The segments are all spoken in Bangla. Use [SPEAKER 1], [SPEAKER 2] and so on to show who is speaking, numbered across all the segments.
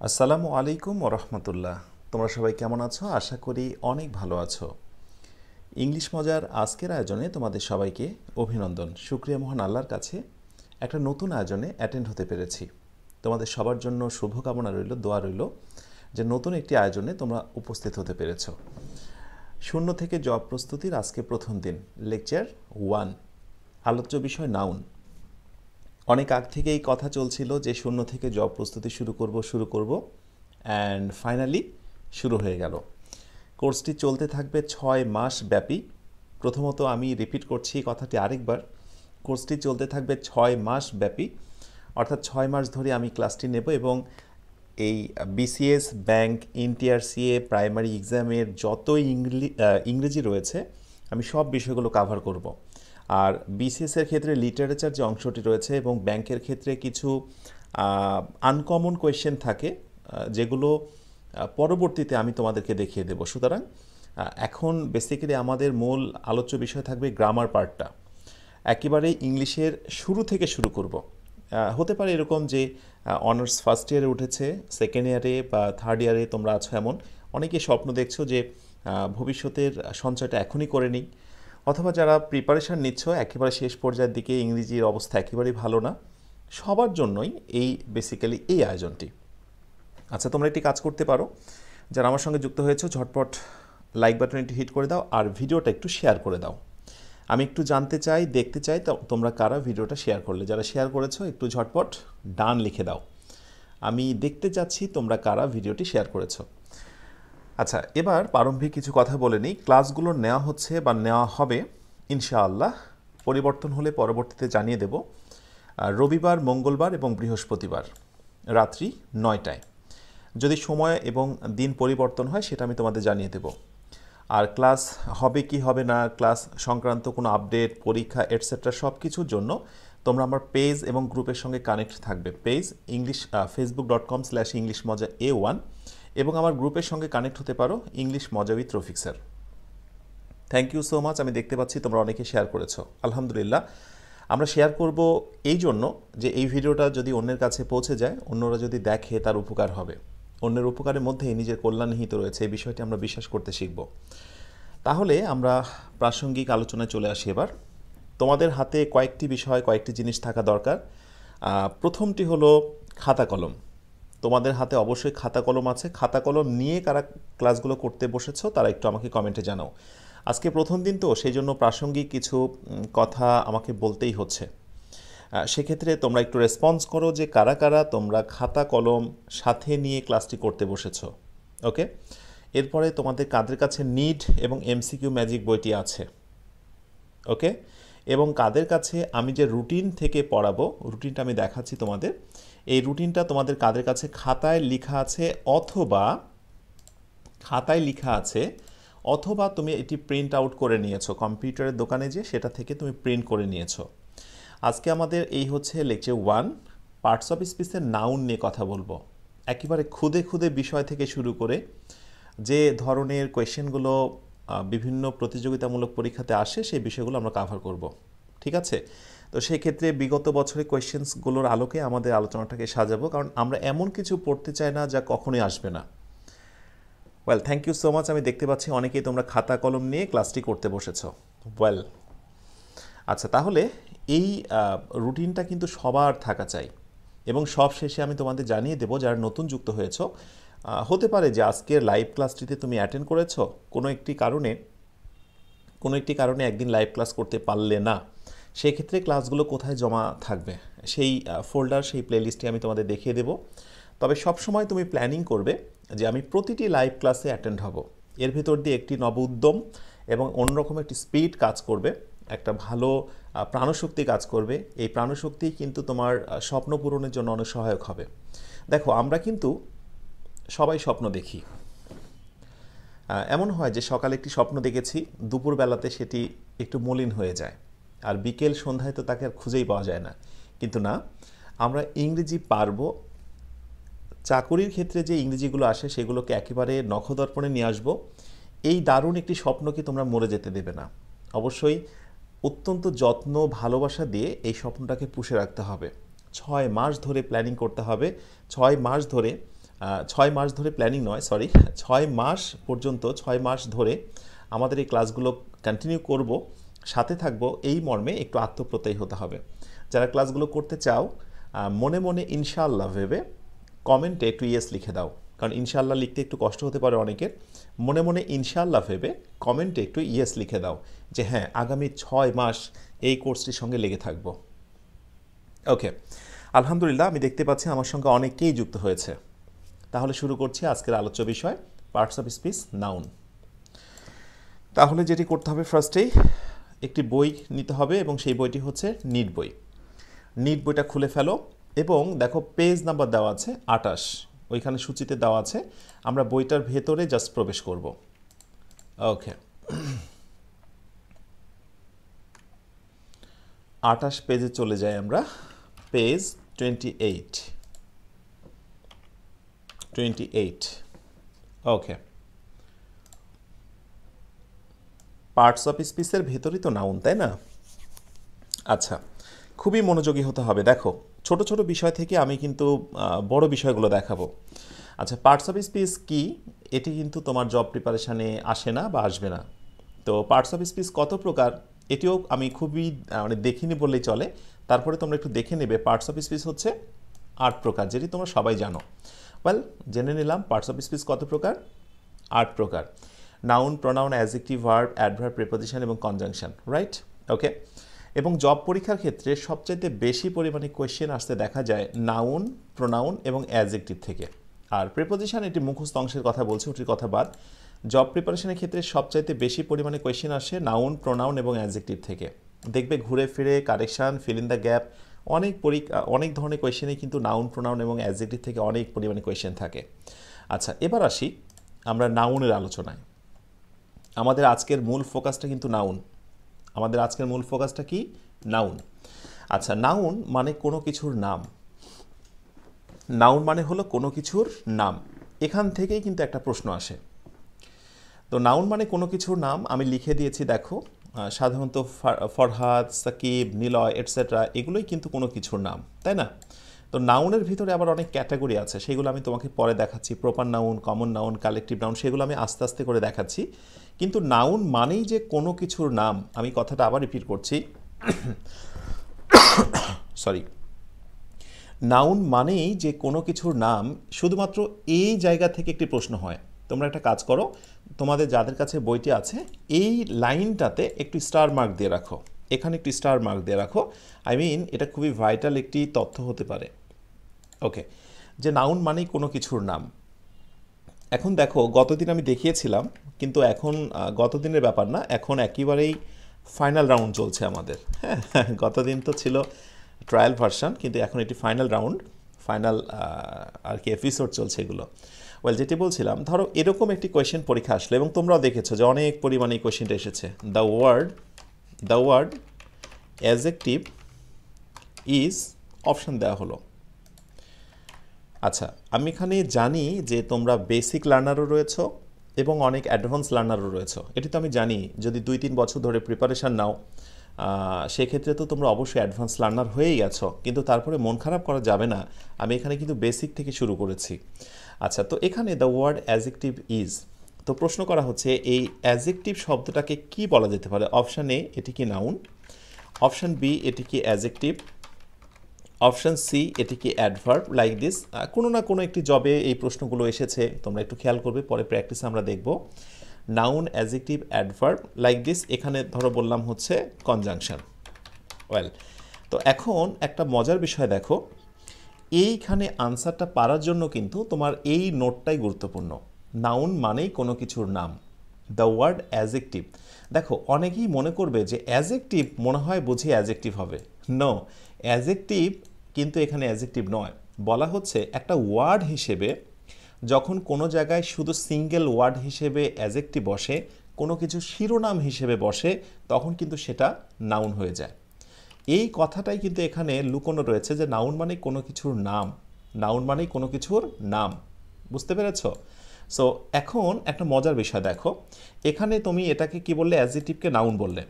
[SPEAKER 1] আসসালামু আলাইকুম ওরহমতুল্লাহ। তোমরা সবাই কেমন আছো? আশা করি অনেক ভালো আছো। ইংলিশ মজার আজকের আয়োজনে তোমাদের সবাইকে অভিনন্দন। শুকরিয়া মহান আল্লাহর কাছে একটা নতুন আয়োজনে অ্যাটেন্ড হতে পেরেছি। তোমাদের সবার জন্য শুভকামনা রইল, দোয়া রইল যে নতুন একটি আয়োজনে তোমরা উপস্থিত হতে পেরেছো। শূন্য থেকে জব প্রস্তুতির আজকে প্রথম দিন, লেকচার 1, আলোচ্য বিষয় নাউন। অনেক আগ থেকেই কথা চলছিল যে শূন্য থেকে জব প্রস্তুতি শুরু করব অ্যান্ড ফাইনালি শুরু হয়ে গেল। কোর্সটি চলতে থাকবে 6 মাস ব্যাপী। প্রথমত আমি রিপিট করছি কথাটি আরেকবার, কোর্সটি চলতে থাকবে 6 মাস ব্যাপী, অর্থাৎ 6 মাস ধরে আমি ক্লাসটি নেব এবং এই বিসিএস, ব্যাংক, এনটিআরসিএ, প্রাইমারি এক্সামের যত ইংরেজি রয়েছে আমি সব বিষয়গুলো কাভার করব। আর বিসিএসের ক্ষেত্রে লিটারেচার যে অংশটি রয়েছে এবং ব্যাংকের ক্ষেত্রে কিছু আনকমন কোয়েশ্চেন থাকে যেগুলো পরবর্তীতে আমি তোমাদেরকে দেখিয়ে দেব। সুতরাং এখন বেসিক্যালি আমাদের মূল আলোচ্য বিষয় থাকবে গ্রামার পার্টটা। একেবারে ইংলিশের শুরু থেকে শুরু করব। হতে পারে এরকম যে অনার্স ফার্স্ট ইয়ারে উঠেছে, সেকেন্ড ইয়ারে বা থার্ড ইয়ারে তোমরা আছো, এমন অনেকে স্বপ্ন দেখছো যে ভবিষ্যতের সঞ্চয়টা এখনই করে নিই, অথবা যারা প্রিপারেশান নিচ্ছ একেবারে শেষ পর্যায়ের দিকে, ইংরেজির অবস্থা একেবারেই ভালো না, সবার জন্যই এই বেসিক্যালি এই আয়োজনটি। আচ্ছা, তোমরা একটি কাজ করতে পারো, যারা আমার সঙ্গে যুক্ত হয়েছো ঝটপট লাইক বাটন একটু হিট করে দাও আর ভিডিওটা একটু শেয়ার করে দাও। আমি একটু জানতে চাই, দেখতে চাই তোমরা কারা ভিডিওটা শেয়ার করলে। যারা শেয়ার করেছো একটু ঝটপট ডান লিখে দাও। আমি দেখতে চাচ্ছি তোমরা কারা ভিডিওটি শেয়ার করেছো। আচ্ছা, এবার প্রারম্ভিক কিছু কথা বলে নিই। ক্লাসগুলো নেওয়া হচ্ছে বা নেওয়া হবে ইনশাআল্লাহ, পরিবর্তন হলে পরবর্তীতে জানিয়ে দেব, রবিবার, মঙ্গলবার এবং বৃহস্পতিবার রাত্রি 9টায়। যদি সময় এবং দিন পরিবর্তন হয় সেটা আমি তোমাদের জানিয়ে দেব। আর ক্লাস হবে কি হবে না, ক্লাস সংক্রান্ত কোনো আপডেট, পরীক্ষা এটসেট্রা সব কিছুর জন্য তোমরা আমার পেজ এবং গ্রুপের সঙ্গে কানেক্ট থাকবে। পেজ facebook.com/englishmoja A1 এবং আমার গ্রুপের সঙ্গে কানেক্ট হতে পারো English Moja with Rafiq sir. Thank you so much. আমি দেখতে পাচ্ছি তোমরা অনেকে শেয়ার করেছো, আলহামদুলিল্লাহ। আমরা শেয়ার করব এই জন্য যে এই ভিডিওটা যদি অন্যের কাছে পৌঁছে যায়, অন্যরা যদি দেখে তার উপকার হবে। অন্যের উপকারের মধ্যেই নিজের কল্যাণ নিহিত রয়েছে, এই বিষয়টি আমরা বিশ্বাস করতে শিখব। তাহলে আমরা প্রাসঙ্গিক আলোচনায় চলে আসি এবার। তোমাদের হাতে কয়েকটি বিষয়, কয়েকটি জিনিস থাকা দরকার। প্রথমটি হলো খাতা কলম। তোমাদের হাতে অবশ্যই খাতা কলম আছে। খাতা কলম নিয়ে কারা ক্লাসগুলো করতে বসেছো তারা একটু আমাকে কমেন্টে জানাও। আজকে প্রথম দিন তো, সেই জন্য প্রাসঙ্গিক কিছু কথা আমাকে বলতেই হচ্ছে। সেক্ষেত্রে তোমরা একটু রেসপন্স করো যে কারা কারা তোমরা খাতা কলম সাথে নিয়ে ক্লাসটি করতে বসেছো। ওকে, এরপরে তোমাদের কাদের কাছে নিড এবং এমসিকিউ ম্যাজিক বইটি আছে। ওকে, এবং কাদের কাছে আমি যে রুটিন থেকে পড়াবো, রুটিনটা আমি দেখাচ্ছি তোমাদের, এই রুটিনটা তোমাদের কাদের কাছে খাতায় লেখা আছে, অথবা তুমি এটি প্রিন্ট আউট করে নিয়েছো কম্পিউটারের দোকানে, যে সেটা থেকে তুমি প্রিন্ট করে নিয়েছো। আজকে আমাদের এই হচ্ছে লেকচার 1, পার্টস অফ স্পিচের নাউন নিয়ে কথা বলবো। একেবারে খুদে খুদে বিষয় থেকে শুরু করে যে ধরনের কোয়েশ্চেনগুলো বিভিন্ন প্রতিযোগিতামূলক পরীক্ষাতে আসে সেই বিষয়গুলো আমরা কাভার করব। ঠিক আছে? তো সেই ক্ষেত্রে বিগত বছরের কোয়েশ্চেন্সগুলোর আলোকে আমাদের আলোচনাটাকে সাজাবো, কারণ আমরা এমন কিছু পড়তে চাই না যা কখনোই আসবে না। Well, thank you so much. আমি দেখতে পাচ্ছি অনেকেই তোমরা খাতা কলম নিয়ে ক্লাসটি করতে বসেছো। ওয়েল, আচ্ছা, তাহলে এই রুটিনটা কিন্তু সবার থাকা চাই এবং সব শেষে আমি তোমাদের জানিয়ে দেবো, যারা নতুন যুক্ত হয়েছো, হতে পারে যে আজকের লাইভ ক্লাসটিতে তুমি অ্যাটেন্ড করেছো, কোনো একটি কারণে একদিন লাইভ ক্লাস করতে পারলে না, সেক্ষেত্রে ক্লাসগুলো কোথায় জমা থাকবে সেই ফোল্ডার, সেই প্লেলিস্টটি আমি তোমাদের দেখিয়ে দেবো। তবে সবসময় তুমি প্ল্যানিং করবে যে আমি প্রতিটি লাইভ ক্লাসে অ্যাটেন্ড হব। এর ভেতর দিয়ে একটি নব উদ্যম এবং অন্যরকম একটি স্পিড কাজ করবে, একটা ভালো প্রাণশক্তি কাজ করবে। এই প্রাণশক্তি কিন্তু তোমার স্বপ্ন পূরণের জন্য অনেক সহায়ক হবে। দেখো, আমরা কিন্তু সবাই স্বপ্ন দেখি। এমন হয় যে সকালে একটি স্বপ্ন দেখেছি, দুপুরবেলাতে সেটি একটু মলিন হয়ে যায়, আর বিকেল সন্ধ্যায় তো তাকে আর খুঁজেই পাওয়া যায় না। কিন্তু না, আমরা ইংরেজি পারবো। চাকুরির ক্ষেত্রে যে ইংরেজিগুলো আসে সেগুলোকে একেবারে নখদর্পণে নিয়ে আসবো। এই দারুণ একটি স্বপ্নকে তোমরা মরে যেতে দেবে না। অবশ্যই অত্যন্ত যত্ন, ভালোবাসা দিয়ে এই স্বপ্নটাকে পুষে রাখতে হবে। 6 মাস ধরে প্ল্যানিং করতে হবে। 6 মাস ধরে 6 মাস ধরে প্ল্যানিং নয়, সরি, 6 মাস পর্যন্ত, 6 মাস ধরে আমাদের এই ক্লাসগুলো কন্টিনিউ করব, সাথে থাকবো, এই মর্মে একটু আত্মপ্রত্যয়ী হতে হবে। যারা ক্লাসগুলো করতে চাও মনে মনে ইনশাআল্লাহ ভেবে কমেন্টে একটু ইয়েস লিখে দাও, কারণ ইনশাআল্লাহ লিখতে একটু কষ্ট হতে পারে অনেকের। মনে মনে ইনশাআল্লাহ ভেবে কমেন্টে একটু ইয়েস লিখে দাও যে হ্যাঁ, আগামী 6 মাস এই কোর্সটির সঙ্গে লেগে থাকবো। ওকে, আলহামদুলিল্লাহ, আমি দেখতে পাচ্ছি আমার সঙ্গে অনেকেই যুক্ত হয়েছে। তাহলে শুরু করছি আজকের আলোচ্য বিষয়, পার্টস অফ স্পিচ, নাউন। তাহলে যেটি করতে হবে, ফার্স্টেই একটি বই নিতে হবে এবং সেই বইটি হচ্ছে নিট বই। নিট বইটা খুলে ফেলো এবং দেখো পেজ নাম্বার দেওয়া আছে 28, ওইখানে সূচিতে দেওয়া আছে। আমরা বইটার ভেতরে জাস্ট প্রবেশ করব। ওকে, 28 পেজে চলে যাই আমরা, পেজ 28। ওকে, পার্টস অফ স্পিচের ভেতরই তো নাউন, তাই না? আচ্ছা, খুবই মনোযোগী হতে হবে। দেখো, ছোট ছোট বিষয় থেকে আমি কিন্তু বড় বিষয়গুলো দেখাবো। আচ্ছা, পার্টস অফ স্পিচ কি, এটি কিন্তু তোমার জব প্রিপারেশানে আসে না বা আসবে না। তো পার্টস অফ স্পিচ কত প্রকার, এটিও আমি খুবই মানে দেখিনি বললেই চলে। তারপরে তোমরা একটু দেখে নেবে, পার্টস অফ স্পিচ হচ্ছে 8 প্রকার, যেটি তোমরা সবাই জানো। ওয়েল, জেনে নিলাম পার্টস অফ স্পিচ কত প্রকার, 8 প্রকার। Noun, pronoun, adjective, verb, adverb, preposition এবং কনজাংশন, রাইট? ওকে, এবং জব পরীক্ষার ক্ষেত্রে সবচাইতে বেশি পরিমাণে কোয়েশ্চেন আসতে দেখা যায় নাউন, প্রোনাউন এবং অ্যাডজেক্টিভ থেকে। আর প্রিপোজিশন, এটি মুখস্থ অংশের কথা বলছি, ওটির কথা বাদ। জব প্রিপারেশনের ক্ষেত্রে সবচাইতে বেশি পরিমাণে কোয়েশ্চেন আসে নাউন, প্রোনাউন এবং অ্যাডজেক্টিভ থেকে। দেখবে ঘুরে ফিরে correction, fill in the gap, অনেক ধরনের কোয়েশ্চেনে কিন্তু নাউন, প্রোনাউন এবং অ্যাডজেক্টিভ থেকে অনেক পরিমাণে কোয়েশ্চেন থাকে। আচ্ছা, এবার আসি আমরা নাউনের আলোচনায়। আমাদের আজকের মূল ফোকাসটা কিন্তু নাউন। আমাদের আজকের মূল ফোকাসটা কি? নাউন। আচ্ছা, নাউন মানে কোনো কিছুর নাম। নাউন মানে হলো কোনো কিছুর নাম। এখান থেকেই কিন্তু একটা প্রশ্ন আসে। তো নাউন মানে কোনো কিছুর নাম, আমি লিখে দিয়েছি দেখো, সাধারণত ফরহাদ, সাকিব, নিলয় এটসেট্রা, এগুলোই কিন্তু কোনো কিছুর নাম, তাই না? তো নাউনের ভিতরে আবার অনেক ক্যাটাগরি আছে, সেগুলো আমি তোমাকে পরে দেখাচ্ছি। Proper noun, common noun, collective noun, সেগুলো আমি আস্তে আস্তে করে দেখাচ্ছি। কিন্তু নাউন মানেই যে কোনো কিছুর নাম, আমি কথাটা আবার রিপিট করছি, সরি, নাউন মানেই যে কোনো কিছুর নাম, শুধুমাত্র এই জায়গা থেকে একটি প্রশ্ন হয়। তোমরা একটা কাজ করো, তোমাদের যাদের কাছে বইটি আছে এই লাইনটাতে একটু স্টার মার্ক দিয়ে রাখো, এখানে একটি স্টার মার্ক দিয়ে রাখো। আই মিন, এটা খুবই ভাইটাল একটি তথ্য হতে পারে। ওকে, যে নাউন মানেই কোনো কিছুর নাম। এখন দেখো, গতদিন আমি দেখিয়েছিলাম, কিন্তু এখন গতদিনের ব্যাপার না, এখন একেবারেই ফাইনাল রাউন্ড চলছে আমাদের। হ্যাঁ, গতদিন তো ছিল ট্রায়াল ভার্সান, কিন্তু এখন এটি ফাইনাল রাউন্ড, ফাইনাল আর কি এপিসোড চলছে এগুলো। ওয়েল, যেটি বলছিলাম, ধরো এরকম একটি কোয়েশ্চেন পরীক্ষা আসলো এবং তোমরাও দেখেছো যে অনেক পরিমাণে এই কোয়েশ্চেনটা এসেছে। The word adjective is, option দেওয়া হলো। আচ্ছা, আমি এখানে জানি যে তোমরা বেসিক লার্নারও রয়েছো এবং অনেক অ্যাডভান্স লার্নারও রয়েছো, এটি তো আমি জানি। যদি 2-3 বছর ধরে প্রিপারেশান নাও, সেক্ষেত্রে তো তোমরা অবশ্যই অ্যাডভান্স লার্নার হয়েই গেছো, কিন্তু তারপরে মন খারাপ করা যাবে না, আমি এখানে কিন্তু বেসিক থেকে শুরু করেছি। আচ্ছা, তো এখানে দ্য ওয়ার্ড অ্যাডজেক্টিভ ইজ, তো প্রশ্ন করা হচ্ছে এই অ্যাডজেক্টিভ শব্দটাকে কি বলা যেতে পারে? অপশান এ, এটি কি নাউন? অপশান বি, এটি কি অ্যাডজেক্টিভ? অপশান সি, এটি কি অ্যাডভার্ব? লাইক দিস, কোনো না কোনো একটি জবে এই প্রশ্নগুলো এসেছে, তোমরা একটু খেয়াল করবে, পরে প্র্যাকটিসে আমরা দেখব। Noun, adjective, adverb, like this. এখানে ধরো বললাম হচ্ছে কনজাংশন। ওয়েল, তো এখন একটা মজার বিষয় দেখো, এইখানে আনসারটা পারার জন্য কিন্তু তোমার এই নোটটাই গুরুত্বপূর্ণ। নাউন মানেই কোনো কিছুর নাম, দ্য ওয়ার্ড অ্যাডজেক্টিভ। দেখো, অনেকেই মনে করবে যে অ্যাডজেক্টিভ মনে হয় বুঝি অ্যাডজেক্টিভ হবে। নো, অ্যাডজেক্টিভ কিন্তু এখানে অ্যাডজেক্টিভ নয়। বলা হচ্ছে একটা ওয়ার্ড হিসেবে যখন কোনো জায়গায় শুধু সিঙ্গেল ওয়ার্ড হিসেবে অ্যাডজেক্টিভ বসে, কোনো কিছু শিরোনাম হিসেবে বসে, তখন কিন্তু সেটা নাউন হয়ে যায়। এই কথাটাই কিন্তু এখানে লুকোনো রয়েছে, যে নাউন মানে কোনো কিছুর নাম, নাউন মানে কোনো কিছুর নাম। বুঝতে পেরেছ? সো এখন একটা মজার বিষয় দেখো, এখানে তুমি এটাকে কি বললে? অ্যাডজেক্টিভকে নাউন বললে।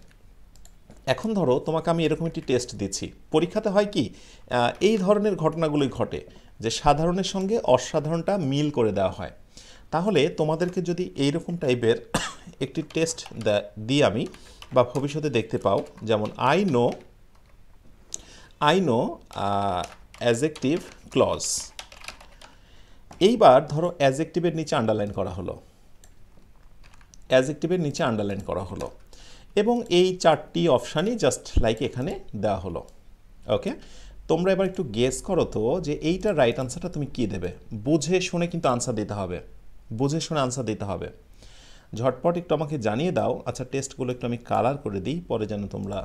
[SPEAKER 1] এখন ধরো তোমাকে আমি এরকম একটি টেস্ট দিচ্ছি, পরীক্ষাতে হয় কি এই ধরনের ঘটনাগুলোই ঘটে, যে সাধারণের সঙ্গে অসাধারণটা মিল করে দেওয়া হয়। তাহলে তোমাদেরকে যদি এইরকম টাইপের একটি টেস্ট দিই আমি, বা ভবিষ্যতে দেখতে পাও, যেমন আই নো অ্যাজেক্টিভ ক্লজ, এইবার ধরো অ্যাজেক্টিভের নিচে আন্ডারলাইন করা হলো, অ্যাজেক্টিভের নিচে আন্ডারলাইন করা হলো, এবং এই 4টি অপশানই জাস্ট লাইক এখানে দেওয়া হলো। ওকে, তোমরা এবার একটু গেস করো তো যে এইটার রাইট আনসারটা তুমি কী দেবে। বুঝে শুনে কিন্তু আনসার দিতে হবে, বুঝে শুনে আনসার দিতে হবে। ঝটপট একটু আমাকে জানিয়ে দাও। আচ্ছা, টেস্টগুলো একটু আমি কালার করে দিই, পরে যেন তোমরা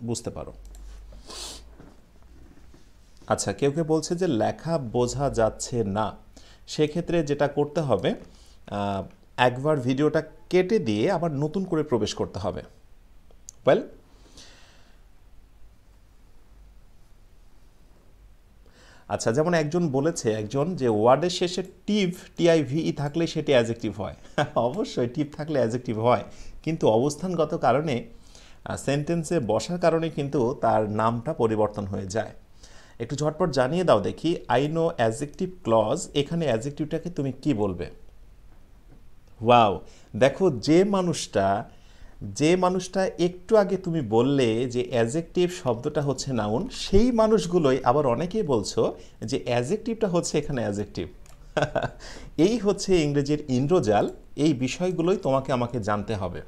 [SPEAKER 1] বুঝতে পারো। আচ্ছা, কেউ কেউ বলছে যে লেখা বোঝা যাচ্ছে না, সেক্ষেত্রে যেটা করতে হবে, একবার ভিডিওটা কেটে দিয়ে আবার নতুন করে প্রবেশ করতে হবে। ওয়েল, আচ্ছা, যেমন একজন বলেছে, একজন যে ওয়ার্ডের শেষে টিআইভিই থাকলে সেটি অ্যাজেক্টিভ হয়। অবশ্যই টিভ থাকলে অ্যাজেক্টিভ হয়, কিন্তু অবস্থানগত কারণে সেন্টেন্সে বসার কারণে কিন্তু তার নামটা পরিবর্তন হয়ে যায়। একটু ঝটপট জানিয়ে দাও দেখি, আই নো অ্যাজেক্টিভ ক্লজ, এখানে অ্যাজেক্টিভটাকে তুমি কি বলবে? ওয়াও, দেখো যে মানুষটা একটু আগে তুমি বললে যে অ্যাজেক্টিভ শব্দটা হচ্ছে নাউন, সেই মানুষগুলোই আবার অনেকেই বলছো যে অ্যাজেক্টিভটা হচ্ছে এখানে অ্যাজেক্টিভ। এই হচ্ছে ইংরেজির ইন্দ্রজাল। এই বিষয়গুলোই তোমাকে আমাকে জানতে হবে।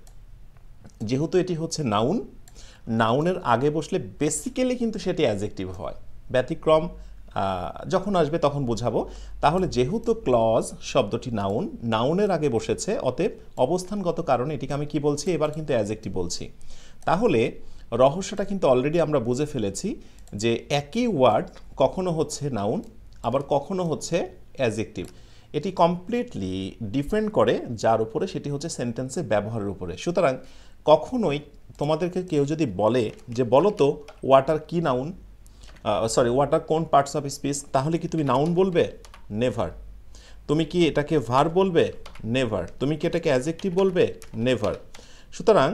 [SPEAKER 1] যেহেতু এটি হচ্ছে নাউন, নাউনের আগে বসলে বেসিক্যালি কিন্তু সেটি অ্যাজেক্টিভ হয়। ব্যতিক্রম যখন আসবে তখন বোঝাবো। তাহলে যেহেতু ক্লজ শব্দটি নাউন, নাউনের আগে বসেছে, অতএব অবস্থানগত কারণে এটিকে আমি কি বলছি, এবার কিন্তু অ্যাজেক্টিভ বলছি। তাহলে রহস্যটা কিন্তু অলরেডি আমরা বুঝে ফেলেছি যে একই ওয়ার্ড কখনো হচ্ছে নাউন, আবার কখনো হচ্ছে অ্যাজেক্টিভ। এটি কমপ্লিটলি ডিপেন্ড করে যার উপরে, সেটি হচ্ছে সেন্টেন্সে ব্যবহারের উপরে। সুতরাং কখনোই তোমাদেরকে কেউ যদি বলে যে বলো তো ওয়াটার কি নাউন, ওয়াটার কোন পার্টস অফ স্পিচ, তাহলে কি তুমি নাউন বলবে? নেভার। তুমি কি এটাকে ভার বলবে? নেভার। তুমি কি এটাকে অ্যাজেক্টিভ বলবে? নেভার। সুতরাং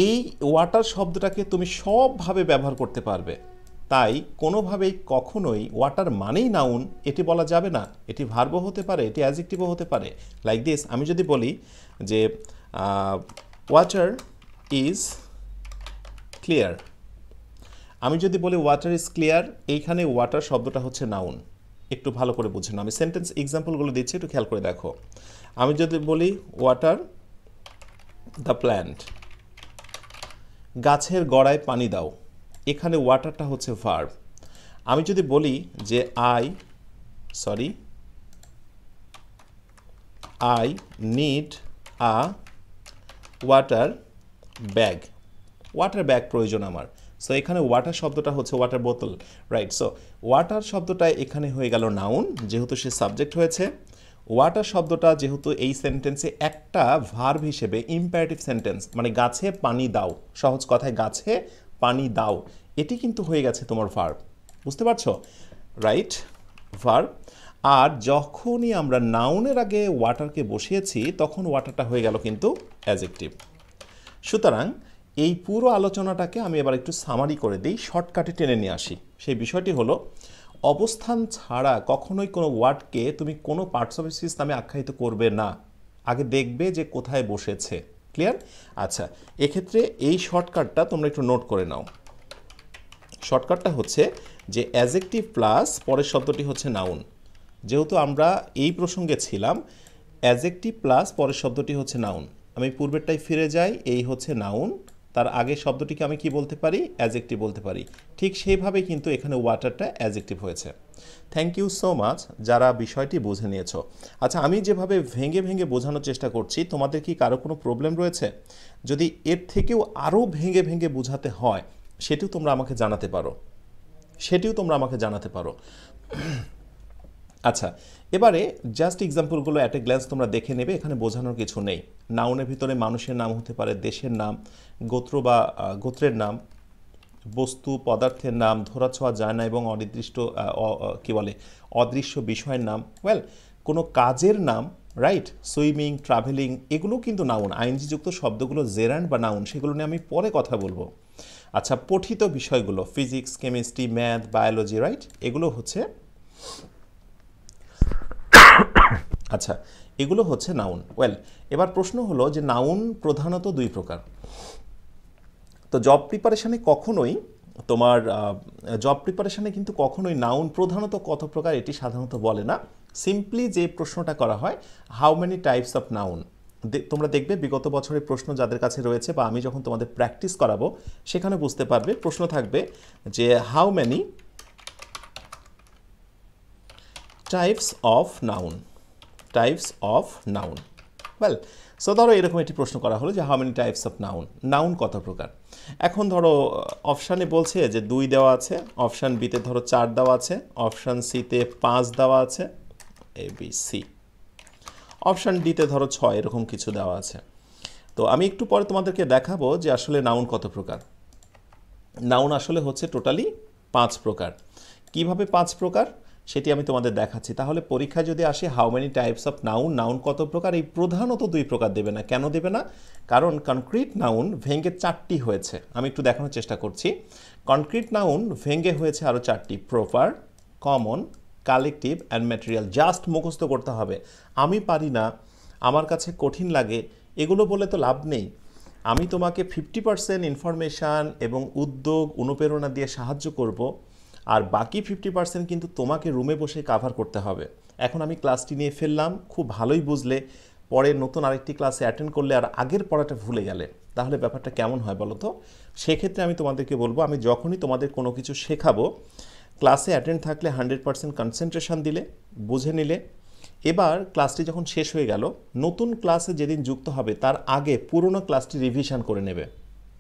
[SPEAKER 1] এই ওয়াটার শব্দটাকে তুমি সবভাবে ব্যবহার করতে পারবে। তাই কোনোভাবেই কখনোই ওয়াটার মানেই নাউন এটি বলা যাবে না। এটি ভার্বও হতে পারে, এটি অ্যাজেক্টিভও হতে পারে। লাইক দিস, আমি যদি বলি যে ওয়াটার ইজ ক্লিয়ার, আমি যদি বলি ওয়াটার ইজ ক্লিয়ার, এইখানে ওয়াটার শব্দটা হচ্ছে নাউন। একটু ভালো করে বুঝে নাও, আমি সেন্টেন্স এক্সাম্পলগুলো দিচ্ছি, একটু খেয়াল করে দেখো। আমি যদি বলি ওয়াটার দ্য প্ল্যান্ট, গাছের গোড়ায় পানি দাও, এখানে ওয়াটারটা হচ্ছে ভার্ব। আমি যদি বলি যে I need a water bag, water bag প্রয়োজন আমার, সো এখানে ওয়াটার শব্দটা হচ্ছে ওয়াটার বোতল, রাইট? সো ওয়াটার শব্দটা এখানে হয়ে গেল নাউন, যেহেতু সে সাবজেক্ট হয়েছে। ওয়াটার শব্দটা যেহেতু এই সেন্টেন্সে একটা ভার্ব হিসেবে, ইম্পারেটিভ সেন্টেন্স, মানে গাছে পানি দাও, সহজ কথায় গাছে পানি দাও, এটি কিন্তু হয়ে গেছে তোমার ভার্ব। বুঝতে পারছো? Right, verb. আর যখনই আমরা নাউনের আগে ওয়াটারকে বসিয়েছি, তখন ওয়াটারটা হয়ে গেল কিন্তু অ্যাজেক্টিভ। সুতরাং এই পুরো আলোচনাটাকে আমি এবার একটু সামারি করে দিই, শর্টকাটে টেনে নিয়ে আসি। সেই বিষয়টি হলো, অবস্থান ছাড়া কখনোই কোনো ওয়ার্ডকে তুমি কোনো পার্টস অফ স্পিচ নামে আখ্যায়িত করবে না। আগে দেখবে যে কোথায় বসেছে। ক্লিয়ার? আচ্ছা, এক্ষেত্রে এই শর্টকাটটা তোমরা একটু নোট করে নাও। শর্টকাটটা হচ্ছে যে অ্যাজেক্টিভ প্লাস পরের শব্দটি হচ্ছে নাউন। যেহেতু আমরা এই প্রসঙ্গে ছিলাম, অ্যাজেক্টিভ প্লাস পরের শব্দটি হচ্ছে নাউন। আমি পূর্বেরটাই ফিরে যাই, এই হচ্ছে নাউন, তার আগের শব্দটিকে আমি কি বলতে পারি? অ্যাজেক্টিভ বলতে পারি। ঠিক সেইভাবে কিন্তু এখানে ওয়াটারটা অ্যাজেক্টিভ হয়েছে। থ্যাংক ইউ সো মাচ যারা বিষয়টি বুঝে নিয়েছো। আচ্ছা, আমি যেভাবে ভেঙে ভেঙে বোঝানোর চেষ্টা করছি, তোমাদের কি কারো কোনো প্রবলেম রয়েছে? যদি এর থেকেও আরও ভেঙে ভেঙে বোঝাতে হয়, সেটিও তোমরা আমাকে জানাতে পারো। আচ্ছা, এবারে জাস্ট এক্সাম্পলগুলো অ্যাট এ গ্ল্যান্স তোমরা দেখে নেবে, এখানে বোঝানোর কিছু নেই। নাউনের ভিতরে মানুষের নাম হতে পারে, দেশের নাম, গোত্র বা গোত্রের নাম, বস্তু পদার্থের নাম, ধরা ছোঁয়া যায় না এবং অনির্দিষ্ট অদৃশ্য বিষয়ের নাম, ওয়েল, কোনো কাজের নাম, রাইট? সুইমিং, ট্রাভেলিং, এগুলো কিন্তু নাউন। আইনজিযুক্ত শব্দগুলো জেরান্ড বা নাউন, সেগুলো নিয়ে আমি পরে কথা বলবো। আচ্ছা, পঠিত বিষয়গুলো physics, chemistry, math, biology, right, এগুলো হচ্ছে আচ্ছা, এগুলো হচ্ছে নাউন। ওয়েল, এবার প্রশ্ন হলো যে নাউন প্রধানত দুই প্রকার। তো জব প্রিপারেশনে কিন্তু কখনোই নাউন প্রধানত কত প্রকার এটি সাধারণত বলে না। সিম্পলি যে প্রশ্নটা করা হয়, how many types of noun. তোমরা দেখবে বিগত বছরের প্রশ্ন যাদের কাছে রয়েছে বা আমি যখন তোমাদের প্র্যাকটিস করাবো সেখানে বুঝতে পারবে, প্রশ্ন থাকবে যে how many types of noun, types of noun. Well, so ধরো এরকম একটি প্রশ্ন করা হলো যে how many types of noun, noun কত প্রকার। এখন ধরো অপশানে বলছে যে 2 দেওয়া আছে, অপশান বিতে ধরো 4 দেওয়া আছে, অপশান সিতে 5 দেওয়া আছে, এ বি সি, অপশান ডিতে ধরো 6, এরকম কিছু দেওয়া আছে। তো আমি একটু পরে তোমাদেরকে দেখাবো যে আসলে নাউন কত প্রকার। নাউন আসলে হচ্ছে টোটালি 5 প্রকার। কিভাবে 5 প্রকার সেটি আমি তোমাদের দেখাচ্ছি। তাহলে পরীক্ষায় যদি আসে how many types of noun, noun কত প্রকার, এই প্রধানত 2 প্রকার দেবে না। কেন দেবে না? কারণ কনক্রিট নাউন ভেঙে 4টি হয়েছে। আমি একটু দেখানোর চেষ্টা করছি। কনক্রিট নাউন ভেঙে হয়েছে আরও 4টি, proper, common, collective and material. Just মুখস্থ করতে হবে। আমি পারি না, আমার কাছে কঠিন লাগে, এগুলো বলে তো লাভ নেই। আমি তোমাকে 50% ইনফরমেশান এবং উদ্যোগ অনুপ্রেরণা দিয়ে সাহায্য করব, আর বাকি 50% কিন্তু তোমাকে রুমে বসে কাভার করতে হবে। এখন আমি ক্লাসটি নিয়ে ফেললাম, খুব ভালোই বুঝলে, পরে নতুন আরেকটি ক্লাসে অ্যাটেন্ড করলে আর আগের পড়াটা ভুলে গেলে তাহলে ব্যাপারটা কেমন হয় বলো তো? সেক্ষেত্রে আমি তোমাদেরকে বলবো, আমি যখনই তোমাদের কোনো কিছু শেখাবো, ক্লাসে অ্যাটেন্ড থাকলে 100% কনসেন্ট্রেশন দিলে, বুঝে নিলে, এবার ক্লাসটি যখন শেষ হয়ে গেল, নতুন ক্লাসে যেদিন যুক্ত হবে তার আগে পুরনো ক্লাসটি রিভিশন করে নেবে।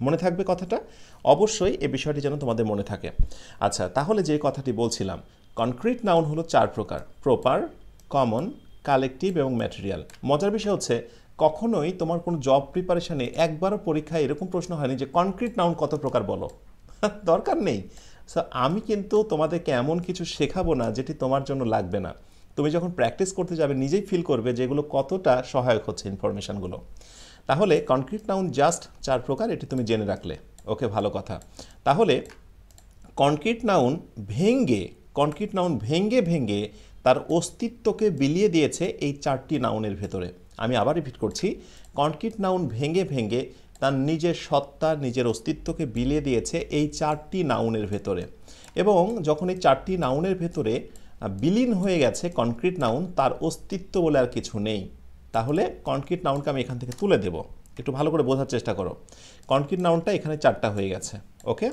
[SPEAKER 1] মনে থাকবে কথাটা? অবশ্যই এই বিষয়টি যেন তোমাদের মনে থাকে। আচ্ছা, তাহলে যে কথাটি বলছিলাম, কনক্রিট নাউন হলো 4 প্রকার, প্রপার, কমন, কালেকটিভ এবং ম্যাটেরিয়াল। মজার বিষয় হচ্ছে কখনোই তোমার কোনো জব প্রিপারেশনে একবারও পরীক্ষায় এরকম প্রশ্ন হয়নি যে কনক্রিট নাউন কত প্রকার বলো। দরকার নেই। সো আমি কিন্তু তোমাদেরকে এমন কিছু শেখাবো না যেটি তোমার জন্য লাগবে না। তুমি যখন প্র্যাকটিস করতে যাবে নিজেই ফিল করবে যেগুলো কতটা সহায়ক হচ্ছে ইনফরমেশানগুলো। তাহলে কনক্রিট নাউন জাস্ট 4 প্রকার, এটি তুমি জেনে রাখলে। ওকে, ভালো কথা। তাহলে কনক্রিট নাউন ভেঙ্গে ভেঙ্গে তার অস্তিত্বকে বিলিয়ে দিয়েছে এই 4টি নাউনের ভেতরে। আমি আবার রিপিট করছি, কনক্রিট নাউন ভেঙ্গে ভেঙ্গে তার নিজের সত্তা, নিজের অস্তিত্বকে বিলিয়ে দিয়েছে এই 4টি নাউনের ভেতরে। এবং যখন এই 4টি নাউনের ভেতরে বিলীন হয়ে গেছে কনক্রিট নাউন, তার অস্তিত্ব বলে আর কিছু নেই। তাহলে কনক্রিট নাউনকে আমি এখান থেকে তুলে দেব। একটু ভালো করে বোঝার চেষ্টা করো। কনক্রিট নাউনটা এখানে 4টা হয়ে গেছে। ওকে,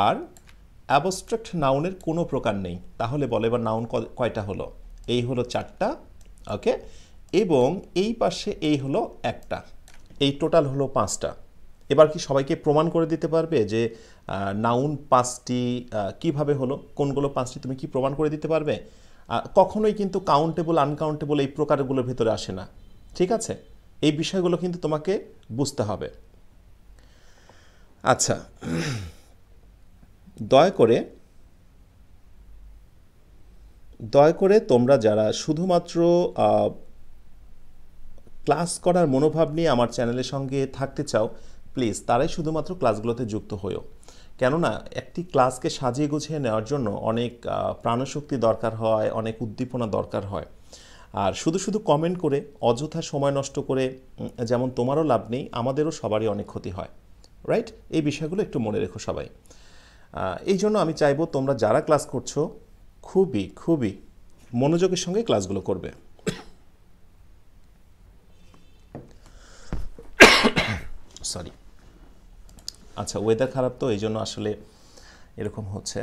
[SPEAKER 1] আর অ্যাবস্ট্রাক্ট নাউনের কোনো প্রকার নেই। তাহলে বলে এবার নাউন কয়টা হলো? এই হলো 4টা। ওকে, এবং এই পাশে এই হলো 1টা, এই টোটাল হলো 5টা। এবার কি সবাইকে প্রমাণ করে দিতে পারবে যে নাউন 5টি কিভাবে হলো? কোনগুলো 5টি তুমি কি প্রমাণ করে দিতে পারবে? কখনোই কিন্তু কাউন্টেবল, আনকাউন্টেবল এই প্রকারগুলোর ভেতরে আসে না। ঠিক আছে, এই বিষয়গুলো কিন্তু তোমাকে বুঝতে হবে। আচ্ছা, দয়া করে তোমরা যারা শুধুমাত্র ক্লাস করার মনোভাব নিয়ে আমার চ্যানেলের সঙ্গে থাকতে চাও, প্লিজ তারাই শুধুমাত্র ক্লাসগুলোতে যুক্ত হয়েও। কেননা একটি ক্লাসকে সাজিয়ে গুছিয়ে নেওয়ার জন্য অনেক প্রাণশক্তি দরকার হয়, অনেক উদ্দীপনা দরকার হয়। আর শুধু শুধু কমেন্ট করে অযথা সময় নষ্ট করে যেমন তোমারও লাভ নেই, আমাদেরও সবারই অনেক ক্ষতি হয়, রাইট? এই বিষয়গুলো একটু মনে রেখো সবাই। এই জন্য আমি চাইবো তোমরা যারা ক্লাস করছো খুবই খুবই মনোযোগের সঙ্গে ক্লাসগুলো করবে। সরি, আচ্ছা, ওয়েদার খারাপ তো এই জন্য আসলে এরকম হচ্ছে।